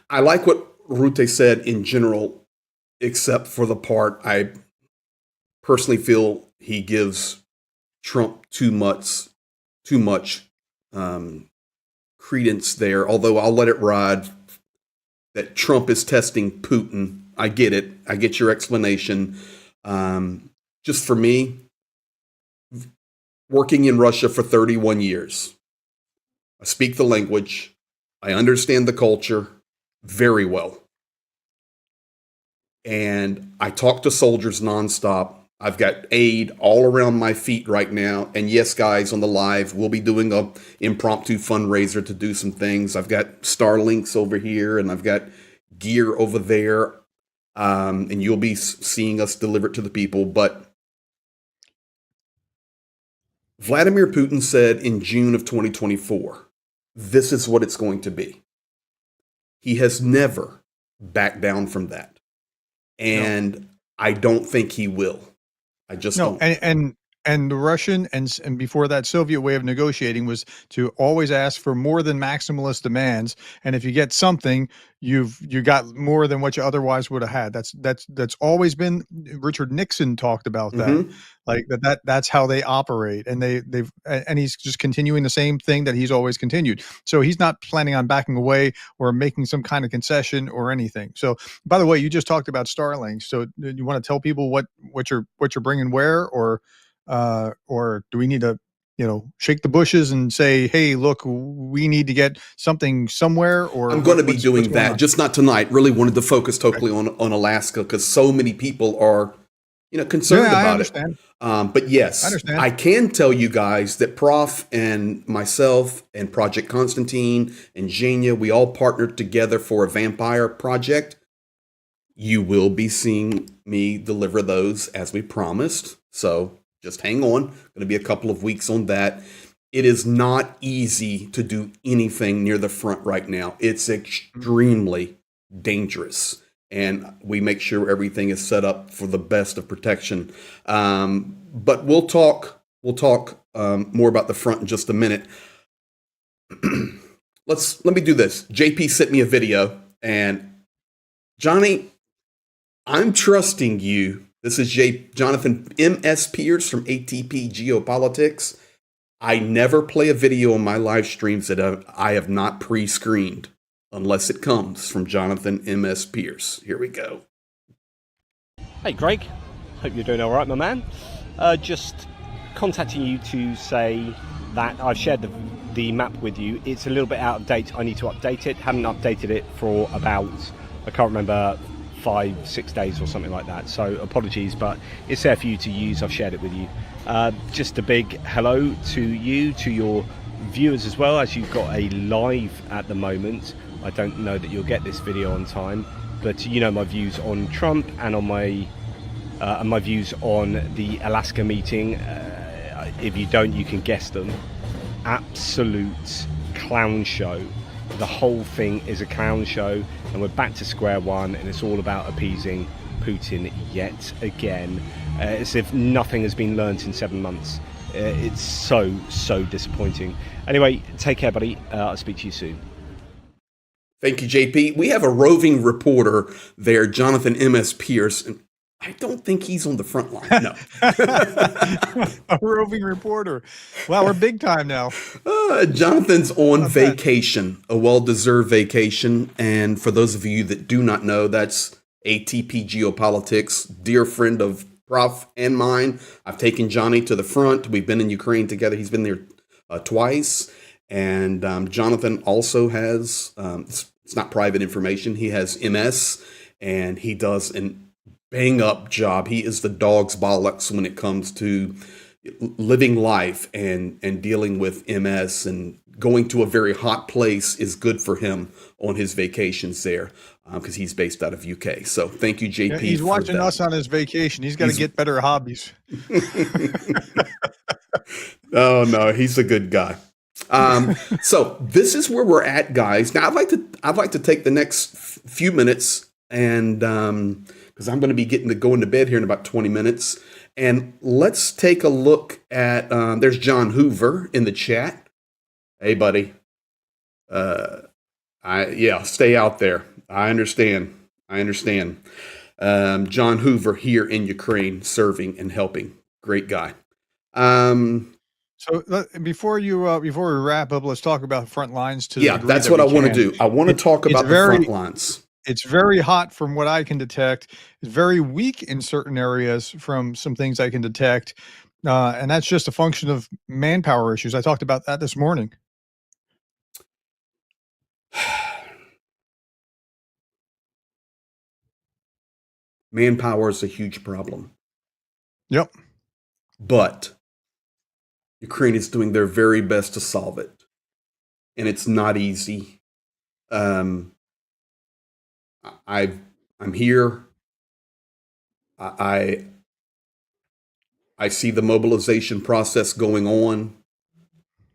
like what Rute said in general, except for the part I personally feel he gives Trump too much credence there, although I'll let it ride. That Trump is testing Putin. I get it. I get your explanation. Just for me, working in Russia for 31 years, I speak the language. I understand the culture very well. And I talk to soldiers nonstop. I've got aid all around my feet right now. And yes, guys, on the live, we'll be doing a impromptu fundraiser to do some things. I've got Starlinks over here, and I've got gear over there. And you'll be seeing us deliver it to the people. But Vladimir Putin said in June of 2024, this is what it's going to be. He has never backed down from that. And I don't think he will. I just don't. And the Russian and before that Soviet way of negotiating was to always ask for more than maximalist demands, and if you get something, you got more than what you otherwise would have had. That's always been. Richard Nixon talked about that, like that's how they operate, and and he's just continuing the same thing that he's always continued. So he's not planning on backing away or making some kind of concession or anything. So, by the way, you just talked about Starlink. So you want to tell people what you're bringing where, or do we need to, shake the bushes and say, hey, look, we need to get something somewhere? Or I'm going to be doing that, just not tonight. Really wanted to focus totally on Alaska because so many people are, concerned about it. But yes, I can tell you guys that Prof and myself and Project Konstantin and Zhenya, we all partnered together for a vampire project. You will be seeing me deliver those as we promised. So just hang on. Going to be a couple of weeks on that. It is not easy to do anything near the front right now. It's extremely dangerous. And we make sure everything is set up for the best of protection. But we'll talk more about the front in just a minute. Let me do this. JP sent me a video, and Johnny, I'm trusting you. This is Jonathan M.S. Pierce from ATP Geopolitics. I never play a video on my live streams that I have not pre-screened unless it comes from Jonathan M.S. Pierce. Here we go. Hey, Greg. Hope you're doing all right, my man. Just contacting you to say that I've shared the map with you. It's a little bit out of date. I need to update it. Haven't updated it for about, I can't remember, 5-6 days or something like that, so apologies, but it's there for you to use. I've shared it with you. Just a big hello to you, to your viewers as well, as you've got a live at the moment. I don't know that you'll get this video on time, but my views on Trump and on my views on the Alaska meeting. If you don't, you can guess them. Absolute clown show. The whole thing is a clown show, and we're back to square one, and it's all about appeasing Putin yet again, as if nothing has been learnt in 7 months. It's so disappointing. Anyway, take care, buddy. I'll speak to you soon. Thank you, JP. We have a roving reporter there, Jonathan M.S. Pierce. And I don't think he's on the front line. No. A roving reporter. Wow, we're big time now. Jonathan's on vacation, a well-deserved vacation. And for those of you that do not know, that's ATP Geopolitics, dear friend of Prof and mine. I've taken Johnny to the front. We've been in Ukraine together. He's been there twice. And Jonathan also has, it's not private information, he has MS, and he does an bang up job. He is the dog's bollocks when it comes to living life and dealing with MS, and going to a very hot place is good for him on his vacations there, because he's based out of UK. So thank you, JP. Yeah, he's watching us on his vacation. He's got to get better hobbies. Oh no, he's a good guy. So this is where we're at, guys. Now I'd like to take the next few minutes, and because I'm going to be going to bed here in about 20 minutes, and let's take a look at. There's John Hoover in the chat. Hey, buddy. Stay out there. I understand. John Hoover here in Ukraine, serving and helping. Great guy. So before we wrap up, let's talk about front lines. That's what I want to do. I want to talk about the front lines. It's very hot from what I can detect. It's very weak in certain areas from some things I can detect. And that's just a function of manpower issues. I talked about that this morning. Manpower is a huge problem. Yep. But Ukraine is doing their very best to solve it. And it's not easy. I'm here. I see the mobilization process going on.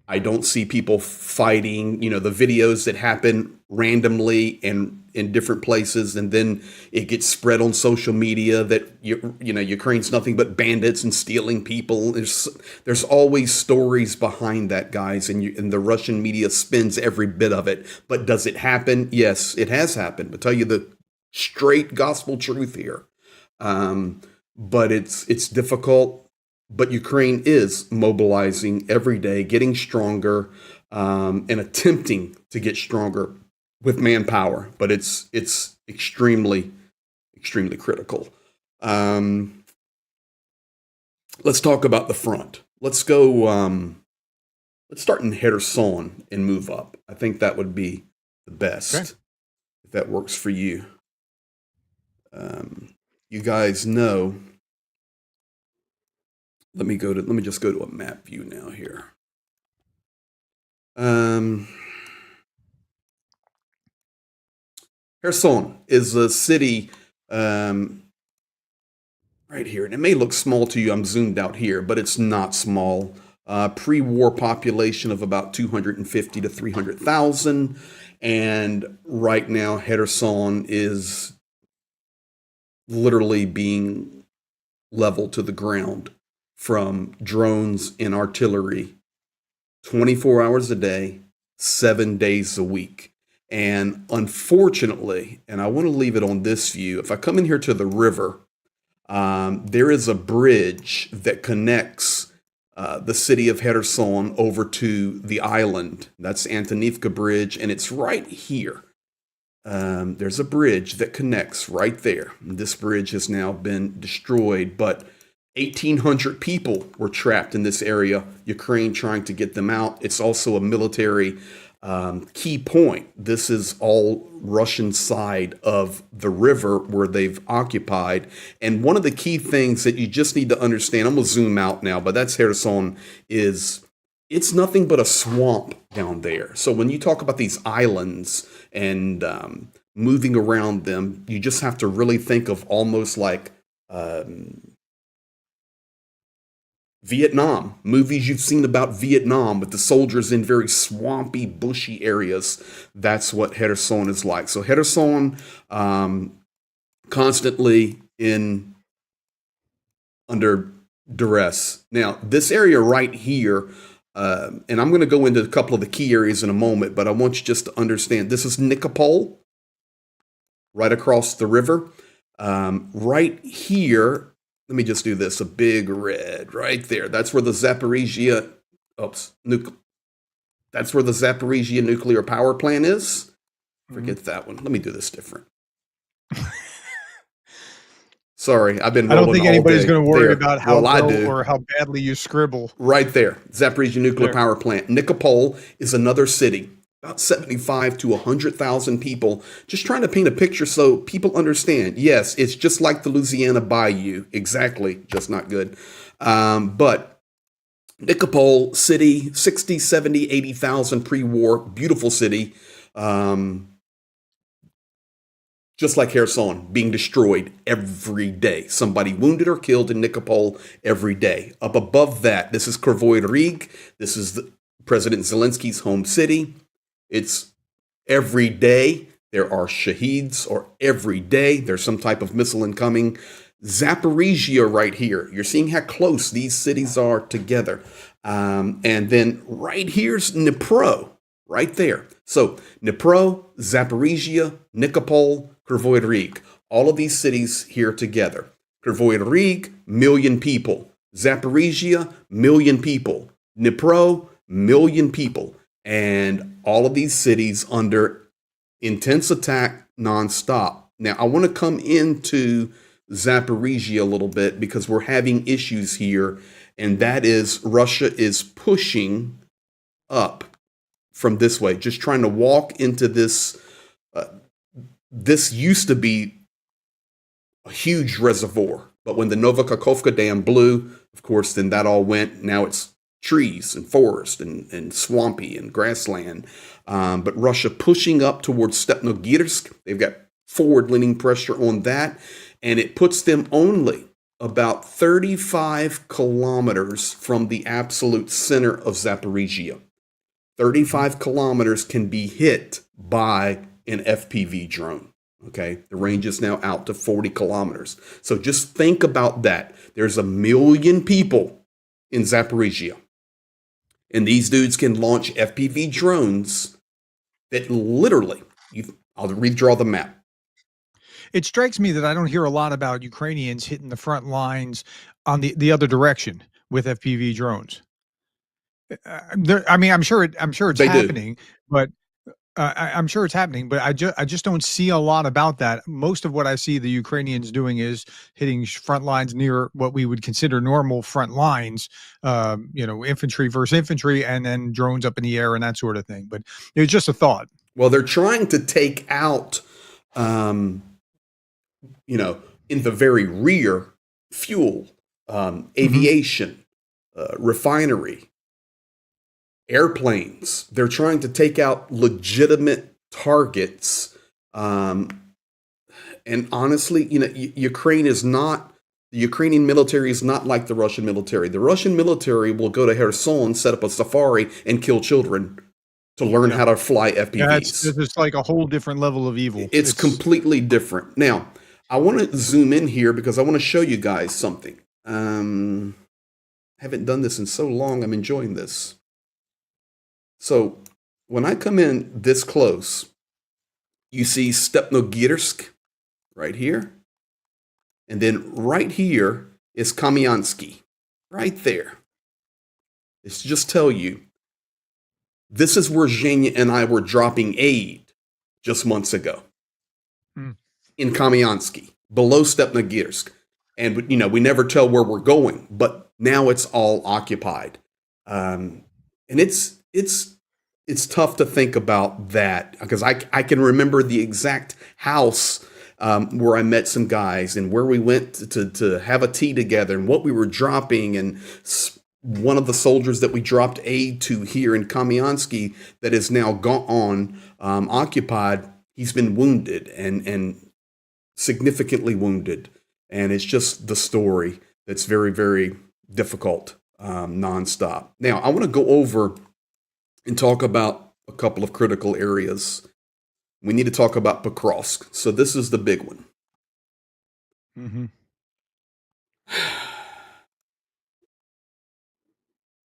I don't see people fighting, the videos that happen randomly and in different places, and then it gets spread on social media that Ukraine's nothing but bandits and stealing people. There's always stories behind that, guys, and the Russian media spins every bit of it. But does it happen? Yes, it has happened. I'll tell you the straight gospel truth here. But it's difficult. But Ukraine is mobilizing every day, getting stronger, and attempting to get stronger with manpower. But it's extremely, extremely critical. Let's talk about the front. Let's go. Let's start in Kherson and move up. I think that would be the best, okay, if that works for you. You guys know. Let me just go to a map view now here. Kherson is a city right here, and it may look small to you. I'm zoomed out here, but it's not small. Pre-war population of about 250 to 300,000, and right now Kherson is literally being leveled to the ground from drones and artillery 24 hours a day, 7 days a week. And unfortunately, and I want to leave it on this view, if I come in here to the river, there is a bridge that connects the city of Kherson over to the island. That's Antonivka Bridge, and it's right here. There's a bridge that connects right there. This bridge has now been destroyed, but 1,800 people were trapped in this area, Ukraine trying to get them out. It's also a military key point. This is all Russian side of the river where they've occupied. And one of the key things that you just need to understand, I'm going to zoom out now, but that's Kherson, is it's nothing but a swamp down there. So when you talk about these islands and moving around them, you just have to really think of almost like Vietnam, movies you've seen about Vietnam with the soldiers in very swampy, bushy areas. That's what Kherson is like. So Kherson, constantly under duress. Now, this area right here, and I'm going to go into a couple of the key areas in a moment, but I want you just to understand this is Nikopol, right across the river. Right here, let me just do this, a big red right there. That's where the Zaporizhia, that's where the Zaporizhia nuclear power plant is. Forget that one. Let me do this different. Sorry, I've been I rolling don't think all anybody's day. going to worry There. about how well, I well do. or how badly you scribble. Right there, Zaporizhia nuclear There. power plant. Nikopol is another city, about 75 to 100,000 people. Just trying to paint a picture so people understand. Yes, it's just like the Louisiana Bayou. Exactly, just not good. But Nikopol city, 60, 70, 80,000 pre-war, beautiful city. Just like Kherson, being destroyed every day. Somebody wounded or killed in Nikopol every day. Up above that, this is Kryvyi Rih. This is President Zelensky's home city. It's every day there are shaheeds, or every day there's some type of missile incoming. Zaporizhia right here. You're seeing how close these cities are together. And then right here's Dnipro, right there. So Dnipro, Zaporizhia, Nikopol, Kryvyi Rih, all of these cities here together. Kryvyi Rih, million people. Zaporizhia, million people. Dnipro, million people. And all of these cities under intense attack nonstop. Now, I want to come into Zaporizhia a little bit because we're having issues here, and that is Russia is pushing up from this way, just trying to walk into this. This used to be a huge reservoir, but when the Novokakhovka Dam blew, of course, then that all went. Now it's trees and forest and swampy and grassland. But Russia pushing up towards Stepnogorsk, they've got forward-leaning pressure on that, and it puts them only about 35 kilometers from the absolute center of Zaporizhia. 35 kilometers can be hit by an FPV drone. Okay, the range is now out to 40 kilometers. So just think about that. There's 1 million people in Zaporizhia, and these dudes can launch FPV drones that literally, I'll redraw the map. It strikes me that I don't hear a lot about Ukrainians hitting the front lines on the other direction with FPV drones. I mean, I'm sure it's They do. happening, but I'm sure it's happening, but I just don't see a lot about that. Most of what I see the Ukrainians doing is hitting front lines near what we would consider normal front lines, infantry versus infantry, and then drones up in the air and that sort of thing. But it's just a thought. Well, they're trying to take out, in the very rear, fuel, aviation, refinery, airplanes. They're trying to take out legitimate targets. And honestly, Ukraine is not, the Ukrainian military is not like the Russian military. The Russian military will go to Kherson, set up a safari, and kill children to learn how to fly FPVs. Yeah, it's like a whole different level of evil. It's completely different. Now, I want to zoom in here because I want to show you guys something. Haven't done this in so long. I'm enjoying this. So when I come in this close, you see Stepnogorsk right here. And then right here is Kamyansky, right there. It's to just tell you, this is where Zhenya and I were dropping aid just months ago. In Kamyansky, below Stepnogorsk. And, we never tell where we're going, but now it's all occupied. And it's tough to think about that because I can remember the exact house where I met some guys and where we went to have a tea together and what we were dropping. And one of the soldiers that we dropped aid to here in Kamyansky that is now gone, occupied, he's been wounded and significantly wounded. And it's just the story that's very, very difficult, nonstop. Now, I want to go over and talk about a couple of critical areas. We need to talk about Pokrovsk. So this is the big one.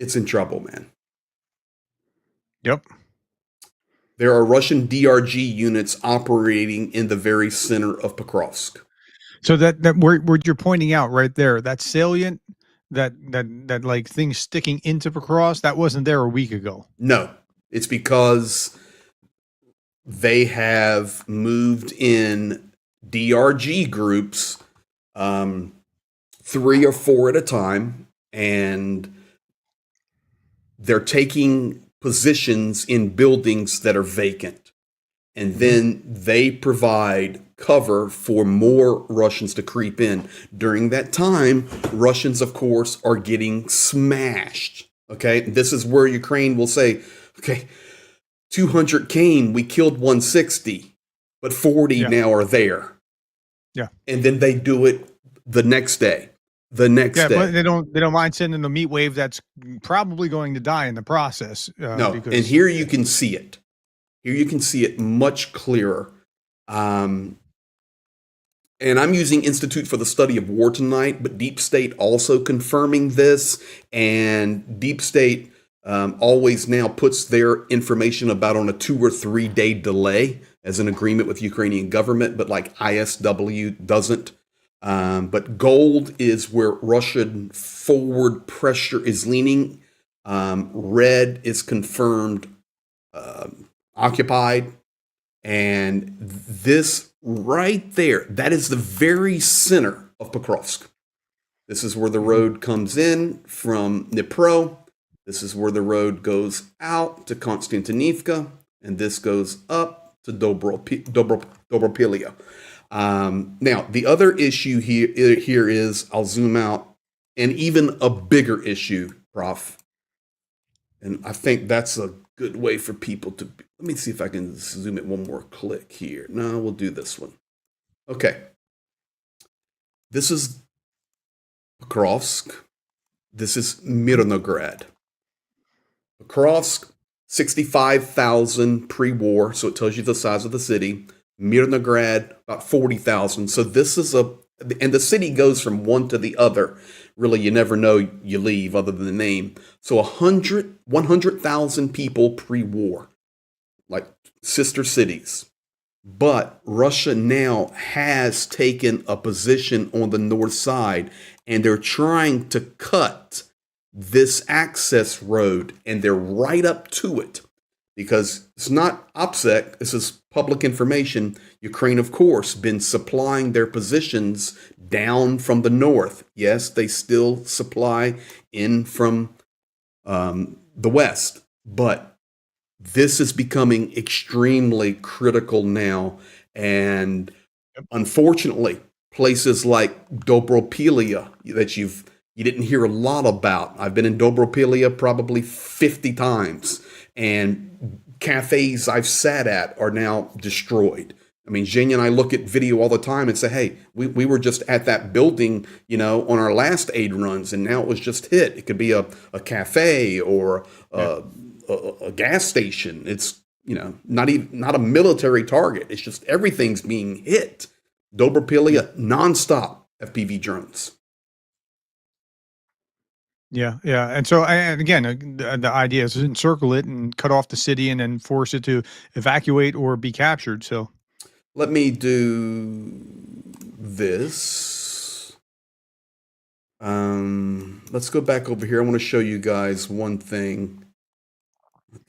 it's in trouble, man. Yep. There are Russian DRG units operating in the very center of Pokrovsk. So that where you're pointing out right there, that salient, that like thing sticking into Pokrovsk, that wasn't there a week ago. No, it's because they have moved in DRG groups, 3 or 4 at a time, and they're taking positions in buildings that are vacant. And then they provide cover for more Russians to creep in. During that time, Russians, of course, are getting smashed. Okay, this is where Ukraine will say, okay, 200 came, we killed 160, but 40 now are there. Yeah. And then they do it the next day. The next day. But they don't mind sending a meat wave that's probably going to die in the process. No, because, and here you can see it. Here you can see it much clearer. And I'm using Institute for the Study of War tonight, but Deep State also confirming this. And Deep State always now puts their information about on a 2 or 3 day delay as an agreement with Ukrainian government, but like ISW doesn't. But gold is where Russian forward pressure is leaning. Red is confirmed occupied. And this right there, that is the very center of Pokrovsk. This is where the road comes in from Dnipro. This is where the road goes out to Konstantinivka. And this goes up to Dobropilia. Now, the other issue here is, I'll zoom out, and even a bigger issue, Prof. And I think that's a good way for people to, let me see if I can zoom it one more click here. No, we'll do this one. Okay. This is Pokrovsk. This is Mirnograd. Pokrovsk, 65,000 pre-war, so it tells you the size of the city. Mirnograd, about 40,000. So this is and the city goes from one to the other. Really, you never know you leave other than the name. So 100,000 people pre-war, like sister cities. But Russia now has taken a position on the north side, and they're trying to cut this access road, and they're right up to it. Because it's not OPSEC, this is public information. Ukraine, of course, been supplying their positions down from the north. Yes, they still supply in from the west, but this is becoming extremely critical now. And unfortunately, places like Dobropilia that you didn't hear a lot about. I've been in Dobropilia probably 50 times. And cafes I've sat at are now destroyed. I mean, Zhenya and I look at video all the time and say, hey, we were just at that building, on our last aid runs, and now it was just hit. It could be a cafe or a gas station. It's, not a military target. It's just everything's being hit. Dobropilia, nonstop FPV drones. Yeah. And so, and again, the idea is to encircle it and cut off the city and then force it to evacuate or be captured. So let me do this. Let's go back over here. I want to show you guys one thing.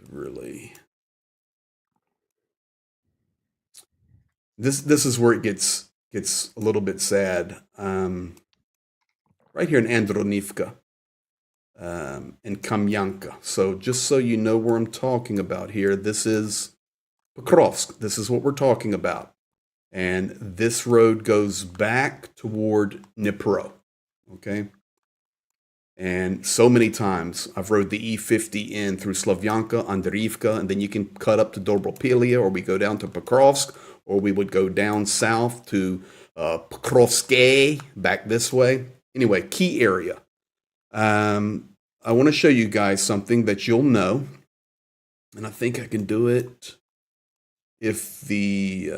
Really, this is where it gets a little bit sad. Right here in Andronivka. And Kamyanka. So just so you know where I'm talking about here, this is Pokrovsk. This is what we're talking about. And this road goes back toward Dnipro. Okay. And so many times I've rode the E50 in through Slavyanka, Andriivka, and then you can cut up to Dobropilia, or we go down to Pokrovsk, or we would go down south to Pokrovske, back this way. Anyway, key area. I want to show you guys something that you'll know, and I think I can do it if the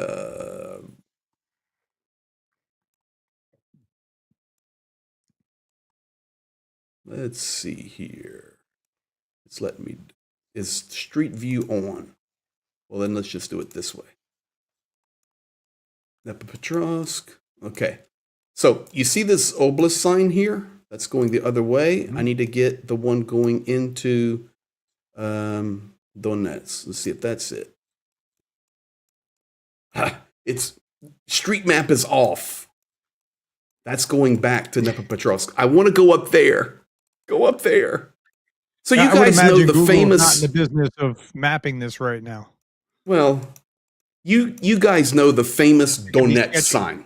let's see here. It's letting me, is Street View on? Well, then let's just do it this way. Dnepropetrovsk. Okay. So you see this obelisk sign here? That's going the other way. I need to get the one going into Donetsk. Let's see if that's it. It's street map is off. That's going back to Dnepropetrovsk. I want to go up there. Go up there. So you guys know the Google famous. Not in the business of mapping this right now. Well, you guys know the famous Donetsk sign.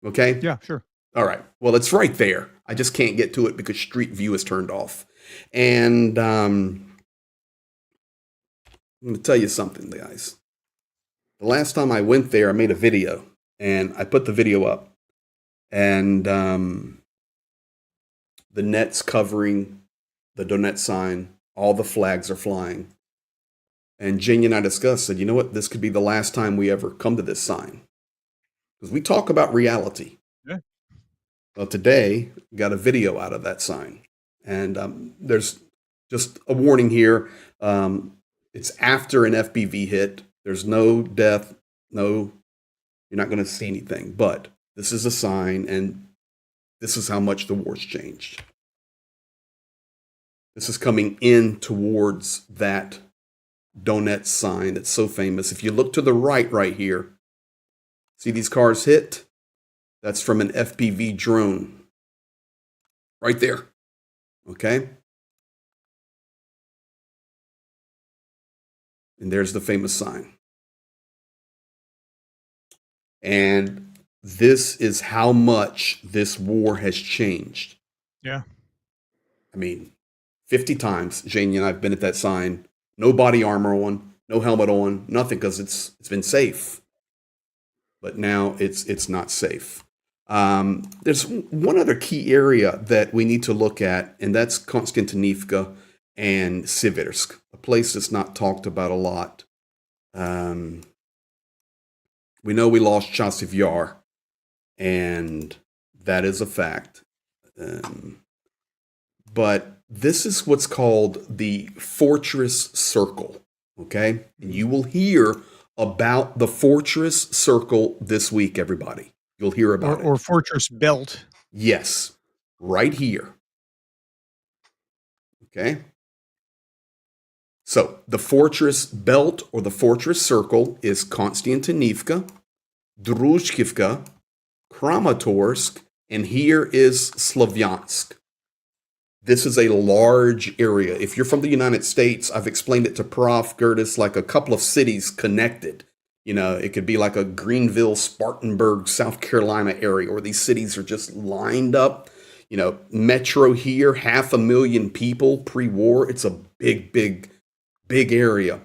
Okay? Yeah, sure. All right. Well, it's right there. I just can't get to it because Street View is turned off. And I'm going to tell you something, guys. The last time I went there, I made a video, and I put the video up. And the net's covering the Donetsk sign. All the flags are flying. And Jenny and I discussed, said, you know what? This could be the last time we ever come to this sign. Because we talk about reality. Yeah. Well, today, we got a video out of that sign. And there's just a warning here. It's after an FPV hit. There's no death. No, you're not going to see anything. But this is a sign, and this is how much the war's changed. This is coming in towards that Donetsk sign that's so famous. If you look to the right here, see these cars hit? That's from an FPV drone. Right there. Okay? And there's the famous sign. And this is how much this war has changed. Yeah. I mean, 50 times, Jane and I have been at that sign. No body armor on, no helmet on, nothing, because it's been safe. But now it's not safe. There's one other key area that we need to look at, and that's Konstantinivka and Siversk, a place that's not talked about a lot. We know we lost Chasiv Yar, and that is a fact. But this is what's called the Fortress Circle, okay? And you will hear about the Fortress Circle this week, everybody. You'll hear about it. Or Fortress Belt. Yes, right here. Okay? So, the Fortress Belt or the Fortress Circle is Konstantinivka, Druzhkivka, Kramatorsk, and here is Slavyansk. This is a large area. If you're from the United States, I've explained it to Prof. Gerdes like a couple of cities connected. You know, it could be like a Greenville, Spartanburg, South Carolina area where these cities are just lined up. You know, metro here, 500,000 people pre-war. It's a big area.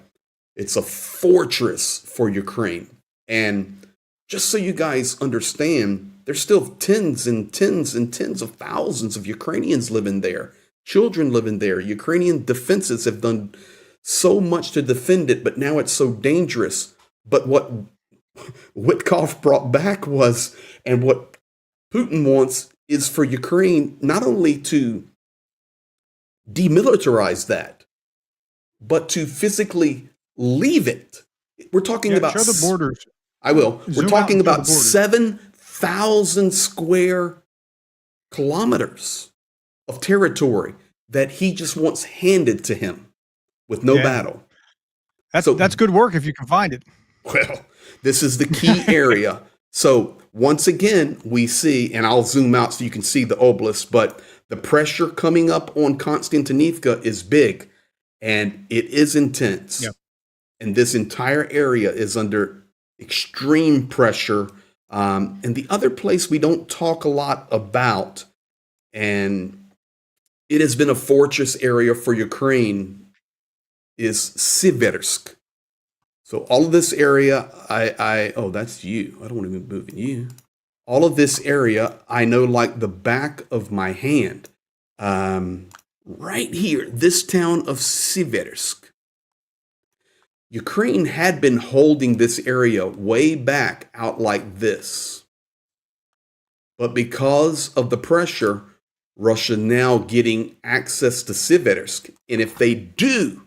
It's a fortress for Ukraine. And just so you guys understand, there's still tens and tens and tens of thousands of Ukrainians living there. Children living there. Ukrainian defenses have done so much to defend it, but now it's so dangerous. But what Witkoff brought back was, and what Putin wants, is for Ukraine not only to demilitarize that, but to physically leave it. We're talking about... Show the borders. I will. We're talking about 7 7,000 square kilometers of territory that he just wants handed to him with no battle. That's good work if you can find it. Well, this is the key area. So once again, we see, and I'll zoom out so you can see the obelisk, but the pressure coming up on Konstantinivka is big and it is intense. Yep. And this entire area is under extreme pressure. And the other place we don't talk a lot about, and it has been a fortress area for Ukraine, is Siversk. So all of this area, oh, that's you. I don't want to be moving you. All of this area, I know like the back of my hand. Right here, this town of Siversk. Ukraine had been holding this area way back out like this. But because of the pressure, Russia now getting access to Siversk. And if they do,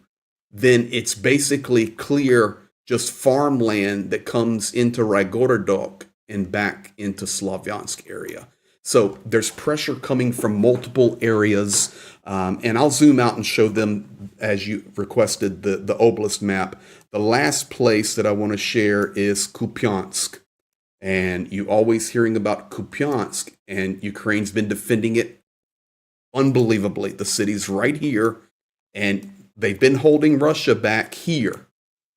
then it's basically clear just farmland that comes into Rygorodok and back into Slavyansk area. So there's pressure coming from multiple areas. And I'll zoom out and show them, as you requested, the oblast map. The last place that I want to share is Kupiansk. And you always hearing about Kupiansk, and Ukraine's been defending it unbelievably. The city's right here, and they've been holding Russia back here.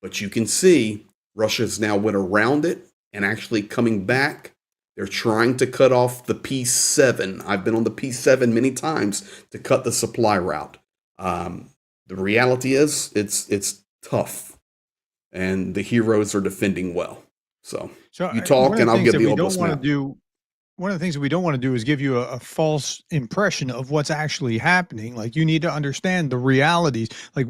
But you can see Russia's now went around it and actually coming back. They're trying to cut off the P7. I've been on the P7 many times to cut the supply route. The reality is it's tough, and the heroes are defending well. So you talk, and I'll give the oblast map. One of the things that we don't want to do is give you a false impression of what's actually happening. Like, you need to understand the realities. Like,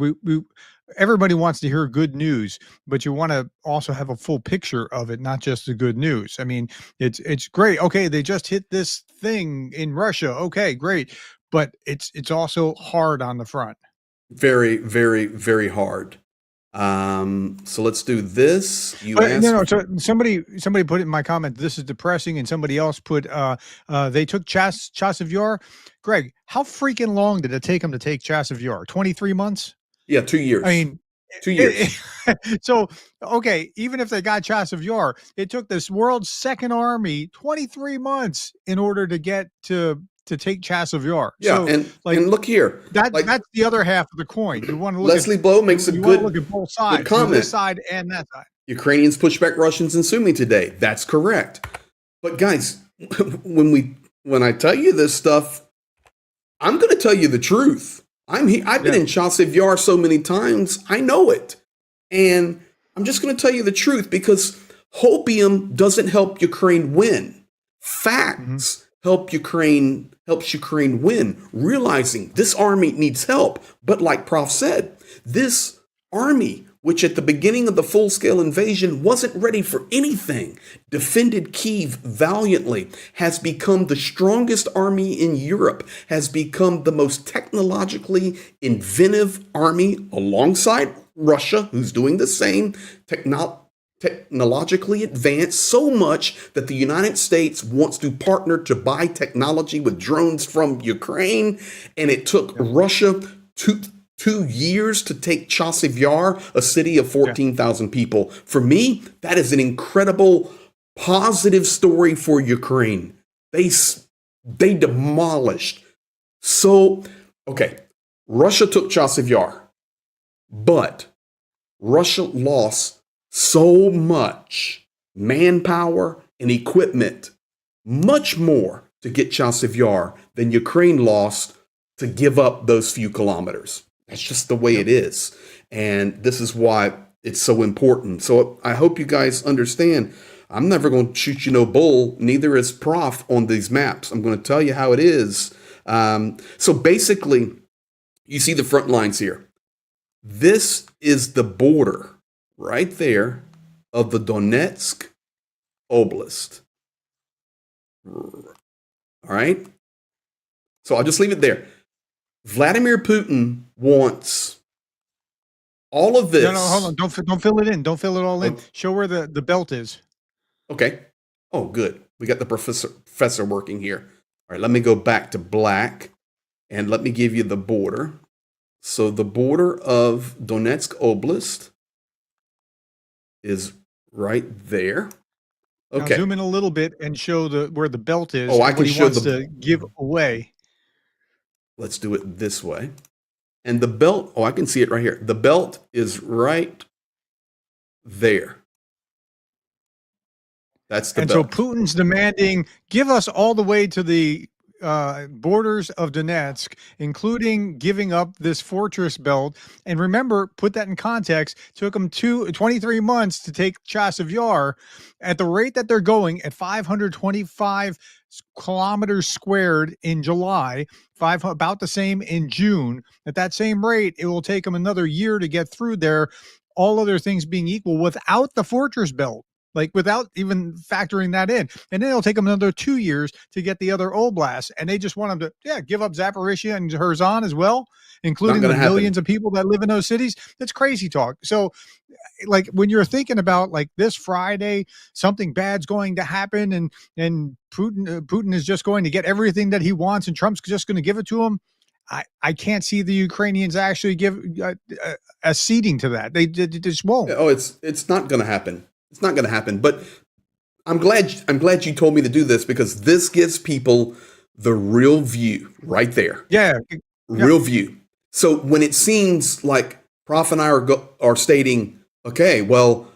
everybody wants to hear good news, but you want to also have a full picture of it, not just the good news. I mean, it's great. Okay, they just hit this thing in Russia. Okay, great. But it's also hard on the front. Very, very, very hard. So let's do this. So somebody put in my comment, this is depressing, and somebody else put they took Chasiv Yar. Greg, how freaking long did it take them to take Chasiv Yar? 23 months? Yeah, 2 years. I mean, 2 years. So, okay, even if they got Chasiv Yar, it took this world's second army 23 months in order to get to take Chasiv Yar. Yeah, so, and look here. That's the other half of the coin. You want to look Leslie Blow makes a good look at both sides, comment. This side and that side. Ukrainians push back Russians in Sumy today. That's correct. But guys, when I tell you this stuff, I'm going to tell you the truth. I've been in Chasiv Yar so many times, I know it. And I'm just going to tell you the truth, because hopium doesn't help Ukraine win. Facts helps Ukraine win, realizing this army needs help. But like Prof said, this army, which at the beginning of the full-scale invasion wasn't ready for anything, defended Kyiv valiantly, has become the strongest army in Europe, has become the most technologically inventive army alongside Russia, who's doing the same, technologically advanced so much that the United States wants to partner to buy technology with drones from Ukraine. And it took Russia 2 years to take Chasiv Yar, a city of 14,000 people. For me, that is an incredible positive story for Ukraine. They demolished. So, okay, Russia took Chasiv Yar, but Russia lost so much manpower and equipment, much more to get Chasiv Yar than Ukraine lost to give up those few kilometers. That's just the way it is. And this is why it's so important. So I hope you guys understand. I'm never going to shoot you no bull, neither is Prof on these maps. I'm going to tell you how it is. So basically, you see the front lines here. This is the border right there of the Donetsk Oblast. All right? So I'll just leave it there. Vladimir Putin wants all of this. No, hold on. Don't fill it in. Don't fill it all in. Show where the belt is. Okay. Oh, good. We got the professor working here. All right, let me go back to black, and let me give you the border. So the border of Donetsk Oblast is right there. Okay. Now zoom in a little bit and show where the belt is. Oh, I can show to give away. Let's do it this way. And the belt, I can see it right here. The belt is right there. That's the belt. And so Putin's demanding, give us all the way to the borders of Donetsk, including giving up this fortress belt. And remember, put that in context, took them 23 months to take Chasiv Yar. At the rate that they're going, at 525 kilometers squared in July, about the same in June, at that same rate, it will take them another year to get through there, all other things being equal, without the fortress belt. like without even factoring that in. And then it'll take them another 2 years to get the other Oblasts. And they just want them to, give up Zaporizhia and Kherson as well, including the millions of people that live in those cities. That's crazy talk. So, like when you're thinking about like this Friday, something bad's going to happen, and Putin is just going to get everything that he wants, and Trump's just going to give it to him. I can't see the Ukrainians actually give a ceding to that. They just won't. Oh, it's not going to happen. It's not going to happen. But I'm glad you told me to do this, because this gives people the real view right there. Yeah. Real view. So when it seems like Prof and I are stating, okay, well,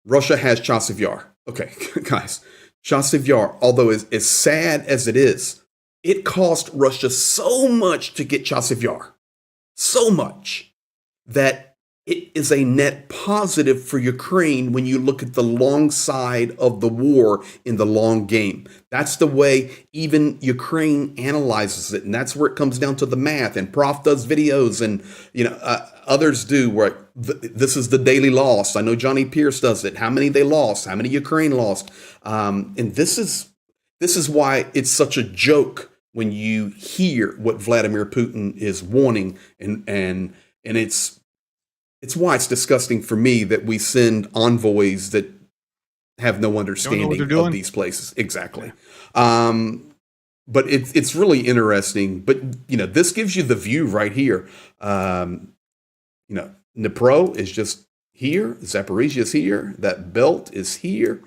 Russia has Chasiv Yar. Okay, guys, Chasiv Yar, although as sad as it is, it cost Russia so much to get Chasiv Yar, so much that it is a net positive for Ukraine when you look at the long side of the war in the long game. That's the way even Ukraine analyzes it. And that's where it comes down to the math. And Prof does videos, and others do, where this is the daily loss. I know Johnny Pierce does it. How many they lost, how many Ukraine lost. And this is why it's such a joke when you hear what Vladimir Putin is wanting, and it's why it's disgusting for me that we send envoys that have no understanding of these places. Exactly. But it's really interesting. But this gives you the view right here. Dnipro is just here. Zaporizhia is here. That belt is here,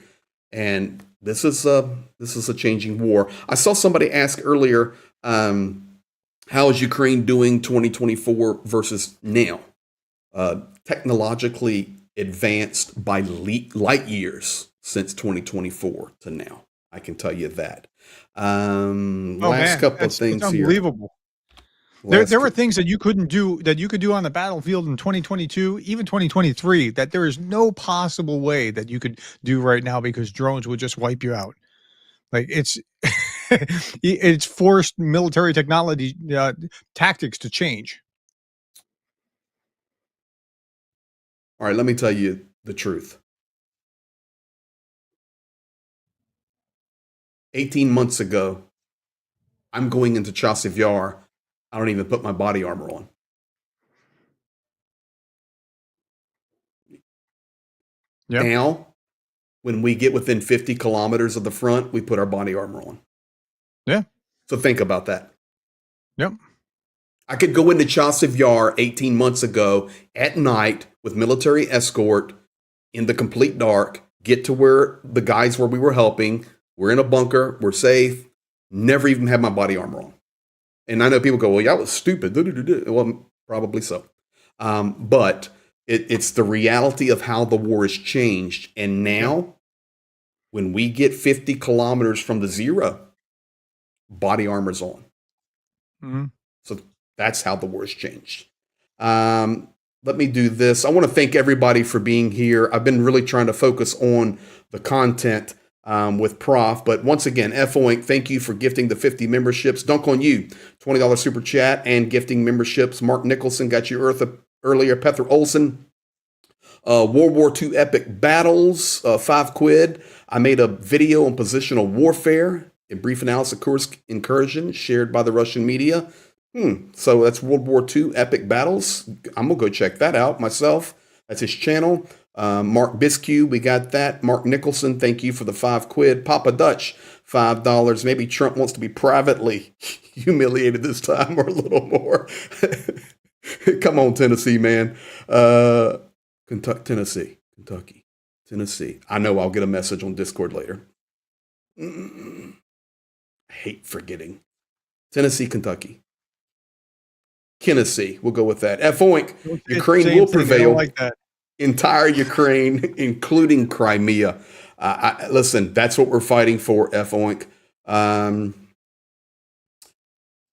and this is a changing war. I saw somebody ask earlier, how is Ukraine doing 2024 versus now? Technologically advanced by light years since 2024 to now. I can tell you that. Couple of things it's here. Unbelievable. There were things that you couldn't do that you could do on the battlefield in 2022, even 2023, that there is no possible way that you could do right now, because drones would just wipe you out. Like it's it's forced military technology tactics to change. All right, let me tell you the truth. 18 months ago, I'm going into Chasiv Yar. I don't even put my body armor on. Yep. Now, when we get within 50 kilometers of the front, we put our body armor on. Yeah. So think about that. Yep. I could go into Chasiv Yar 18 months ago at night with military escort in the complete dark, get to where the guys where we were helping. We're in a bunker. We're safe. Never even had my body armor on. And I know people go, well, y'all was stupid. Well, probably so. But it's the reality of how the war has changed. And now, when we get 50 kilometers from the zero, body armor's on. Mm-hmm. So that's how the war has changed. Let me do this. I want to thank everybody for being here. I've been really trying to focus on the content with Prof. But once again, FOINC, thank you for gifting the 50 memberships. Dunk on you, $20 super chat and gifting memberships. Mark Nicholson got you earlier. Pether Olson, World War II epic battles, £5. I made a video on positional warfare, a brief analysis of Kursk incursion shared by the Russian media. So that's World War II epic battles. I'm going to go check that out myself. That's his channel. Mark Bisque, we got that. Mark Nicholson, thank you for the £5. Papa Dutch, $5. Maybe Trump wants to be privately humiliated this time, or a little more. Come on, Tennessee, man. Kentucky. I know I'll get a message on Discord later. I hate forgetting. Tennessee, Kentucky. Tennessee, we'll go with that. FOINC, Ukraine will prevail. Like that. Entire Ukraine, including Crimea. Listen, that's what we're fighting for, FOINC.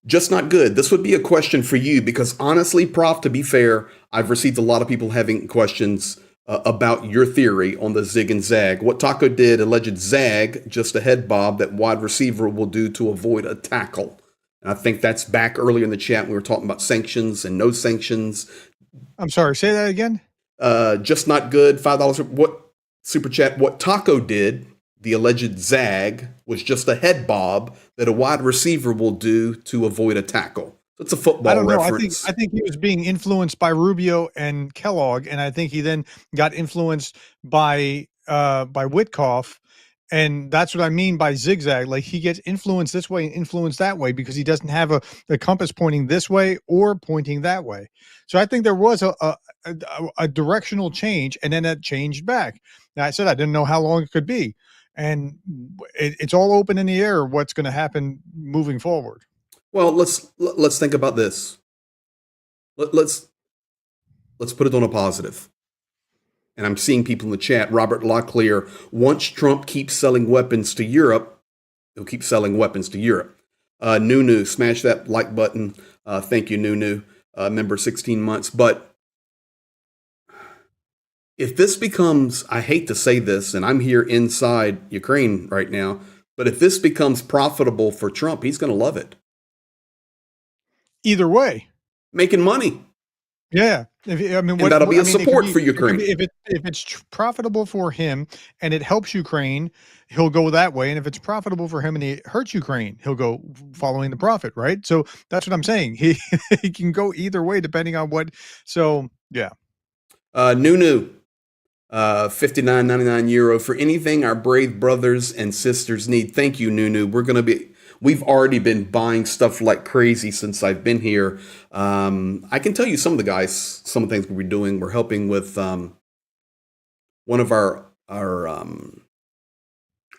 Just not good. This would be a question for you, because honestly, Prof, to be fair, I've received a lot of people having questions about your theory on the zig and zag. What Taco did, alleged zag, just a head bob that wide receiver will do to avoid a tackle. And I think that's back earlier in the chat. We were talking about sanctions and no sanctions. I'm sorry, say that again. Just not good. $5. What super chat. What Taco did, the alleged zag, was just a head bob that a wide receiver will do to avoid a tackle. It's a football I don't know. reference. I think he was being influenced by Rubio and Kellogg, and I think he then got influenced by Witkoff, and that's what I mean by zigzag. Like he gets influenced this way and influenced that way because he doesn't have the compass pointing this way or pointing that way. So I think there was a directional change, and then that changed back. Now I said I didn't know how long it could be, and it's all open in the air what's going to happen moving forward. Well, let's think about this. Let's put it on a positive. And I'm seeing people in the chat. Robert Locklear, once Trump keeps selling weapons to Europe, he'll keep selling weapons to Europe. Nunu, smash that like button. Thank you, Nunu. Member 16 months. But if this becomes, I hate to say this, and I'm here inside Ukraine right now, but if this becomes profitable for Trump, he's going to love it. Either way, making money. Yeah, that'll be a support for Ukraine. If it's profitable for him and it helps Ukraine, he'll go that way. And if it's profitable for him and it hurts Ukraine, he'll go following the profit, right? So that's what I'm saying. He can go either way depending on what. So yeah. Nunu, 59.99 euro for anything our brave brothers and sisters need. Thank you, Nunu. We've already been buying stuff like crazy since I've been here. I can tell you some of the things we're doing. We're helping with one of our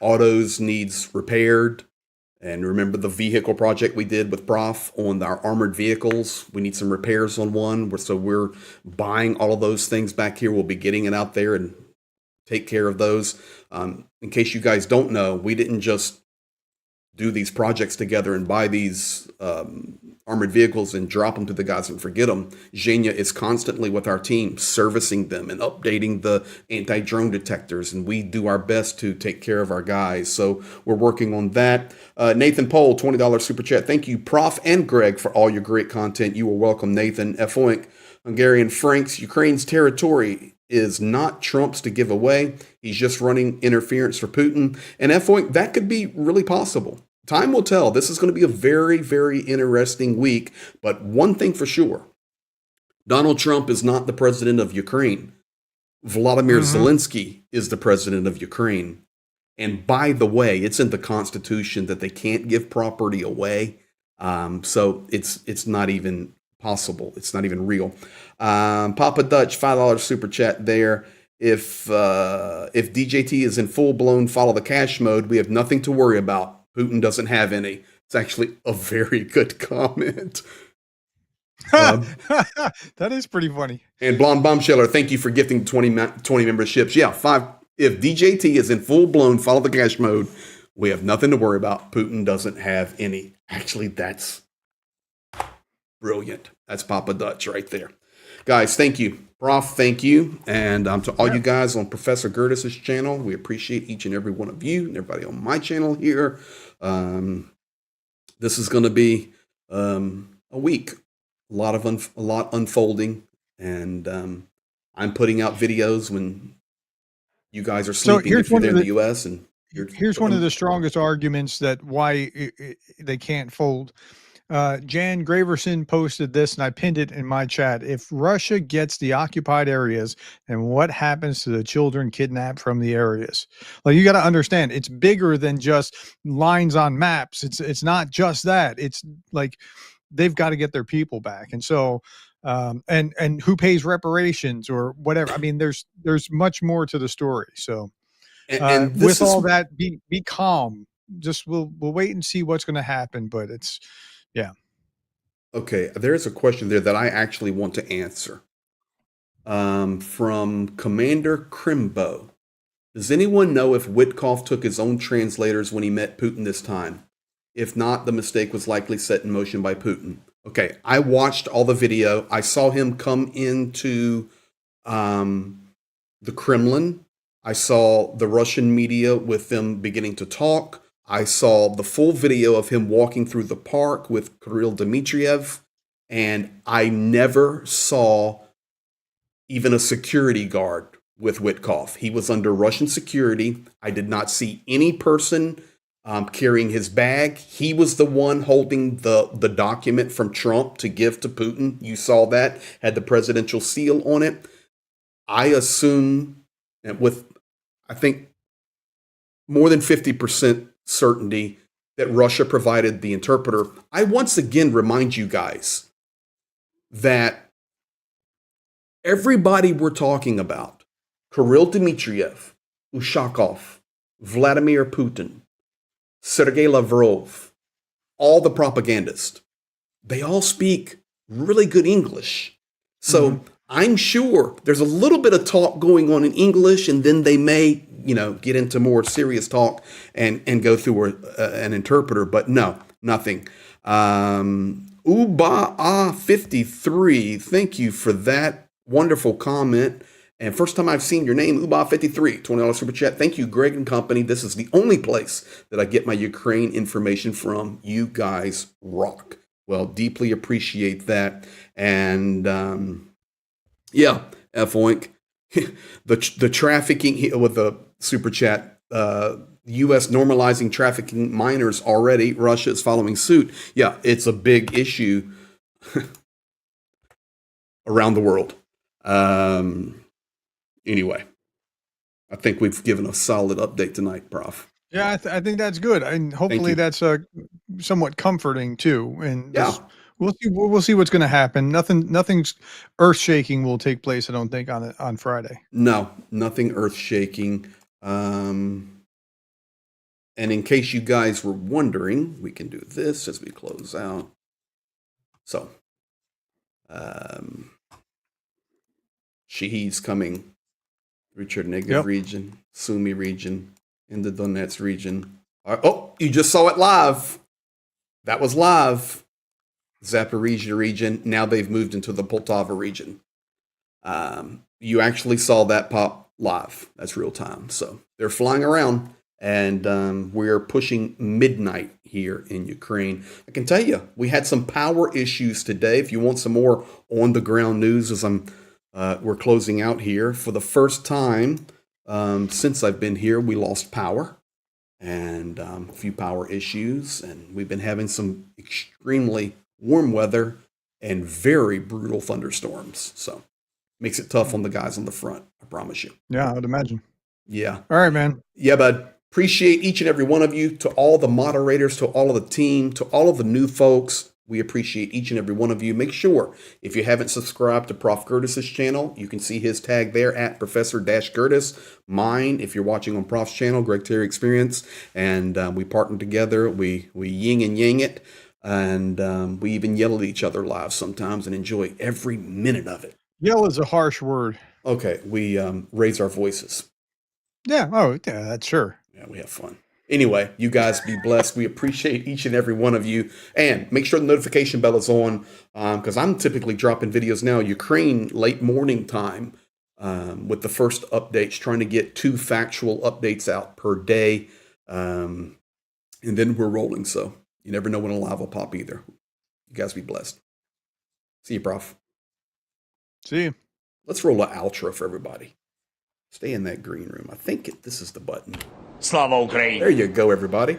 autos needs repaired. And remember the vehicle project we did with Prof on our armored vehicles? We need some repairs on one. So we're buying all of those things back here. We'll be getting it out there and take care of those. In case you guys don't know, we didn't just do these projects together and buy these armored vehicles and drop them to the guys and forget them. Zhenya is constantly with our team, servicing them and updating the anti-drone detectors, and we do our best to take care of our guys. So we're working on that. Nathan Pohl, $20 super chat. Thank you, Prof and Greg, for all your great content. You are welcome, Nathan. F-Oink, Hungarian Franks, Ukraine's territory is not Trump's to give away. He's just running interference for Putin. And F-Oink, that could be really possible. Time will tell. This is going to be a very, very interesting week. But one thing for sure, Donald Trump is not the president of Ukraine. Volodymyr Zelensky is the president of Ukraine. And by the way, it's in the Constitution that they can't give property away. So it's not even possible. It's not even real. Papa Dutch, $5 super chat there. If DJT is in full-blown follow the cash mode, we have nothing to worry about. Putin doesn't have any. It's actually a very good comment. That is pretty funny. And Blonde Bombsheller, thank you for gifting 20 memberships. Yeah, 5. If DJT is in full-blown follow the cash mode, we have nothing to worry about. Putin doesn't have any. Actually, that's brilliant. That's Papa Dutch right there. Guys, thank you. Prof, thank you. And to all you guys on Professor Gerdes' channel, we appreciate each and every one of you and everybody on my channel here. This is going to be a week. A lot unfolding. And I'm putting out videos when you guys are sleeping if you're there in the U.S. And here's one of the strongest arguments that why they can't fold. Jan Graverson posted this, and I pinned it in my chat. If Russia gets the occupied areas, then what happens to the children kidnapped from the areas? Like, you got to understand, it's bigger than just lines on maps. It's not just that. It's like they've got to get their people back, and so and who pays reparations or whatever. I mean, there's much more to the story. So, and with all that, be calm. Just we'll wait and see what's going to happen, but it's. Yeah. Okay. There's a question there that I actually want to answer. From Commander Crimbo. Does anyone know if Witkoff took his own translators when he met Putin this time? If not, the mistake was likely set in motion by Putin. Okay. I watched all the video. I saw him come into the Kremlin. I saw the Russian media with them beginning to talk. I saw the full video of him walking through the park with Kirill Dmitriev, and I never saw even a security guard with Witkoff. He was under Russian security. I did not see any person carrying his bag. He was the one holding the document from Trump to give to Putin. You saw that, had the presidential seal on it. I assume that with, I think, more than 50% certainty that Russia provided the interpreter. I once again remind you guys that everybody we're talking about, Kirill Dmitriev, Ushakov, Vladimir Putin, Sergei Lavrov, all the propagandists, they all speak really good English. So I'm sure there's a little bit of talk going on in English, and then they may, get into more serious talk and go through an interpreter. But no, nothing. Uba53, thank you for that wonderful comment. And first time I've seen your name, Uba53, $20 super chat. Thank you, Greg and company. This is the only place that I get my Ukraine information from. You guys rock. Well, deeply appreciate that. And yeah, F-Oink, the trafficking with the super chat, U.S. normalizing trafficking minors already. Russia is following suit. Yeah, it's a big issue around the world. Anyway, I think we've given a solid update tonight, Prof. Yeah, I think that's good. And hopefully that's somewhat comforting too. And we'll see what's going to happen. Nothing's earth shaking will take place, I don't think, on Friday. No, nothing earth shaking. And in case you guys were wondering, we can do this as we close out. So, Shahid's coming through Chernihiv region, Sumy region, in the Donetsk region. Oh, you just saw it live. That was live. Zaporizhia region. Now they've moved into the Poltava region. You actually saw that pop live. That's real time. So they're flying around, and we're pushing midnight here in Ukraine. I can tell you, we had some power issues today. If you want some more on the ground news, as we're closing out here, for the first time since I've been here, we lost power and a few power issues, and we've been having some extremely warm weather and very brutal thunderstorms. So makes it tough on the guys on the front, I promise you. Yeah, I'd imagine. Yeah. All right, man. Yeah, bud. Appreciate each and every one of you, to all the moderators, to all of the team, to all of the new folks. We appreciate each and every one of you. Make sure, if you haven't subscribed to Prof. Gerdes' channel, you can see his tag there at Professor-Gerdes. Mine, if you're watching on Prof's channel, Greg Terry Experience. And we partner together. We yin and yang it. And we even yell at each other live sometimes and enjoy every minute of it. Yell is a harsh word. Okay, we raise our voices. Yeah, yeah, that's sure. Yeah, we have fun. Anyway, you guys be blessed. We appreciate each and every one of you. And make sure the notification bell is on, because I'm typically dropping videos now, Ukraine late morning time, with the first updates, trying to get 2 factual updates out per day. And then we're rolling. So you never know when a live will pop either. You guys be blessed. See you, Prof. See you. Let's roll an outro for everybody. Stay in that green room. I think this is the button. Slava Ukraine. There you go, everybody.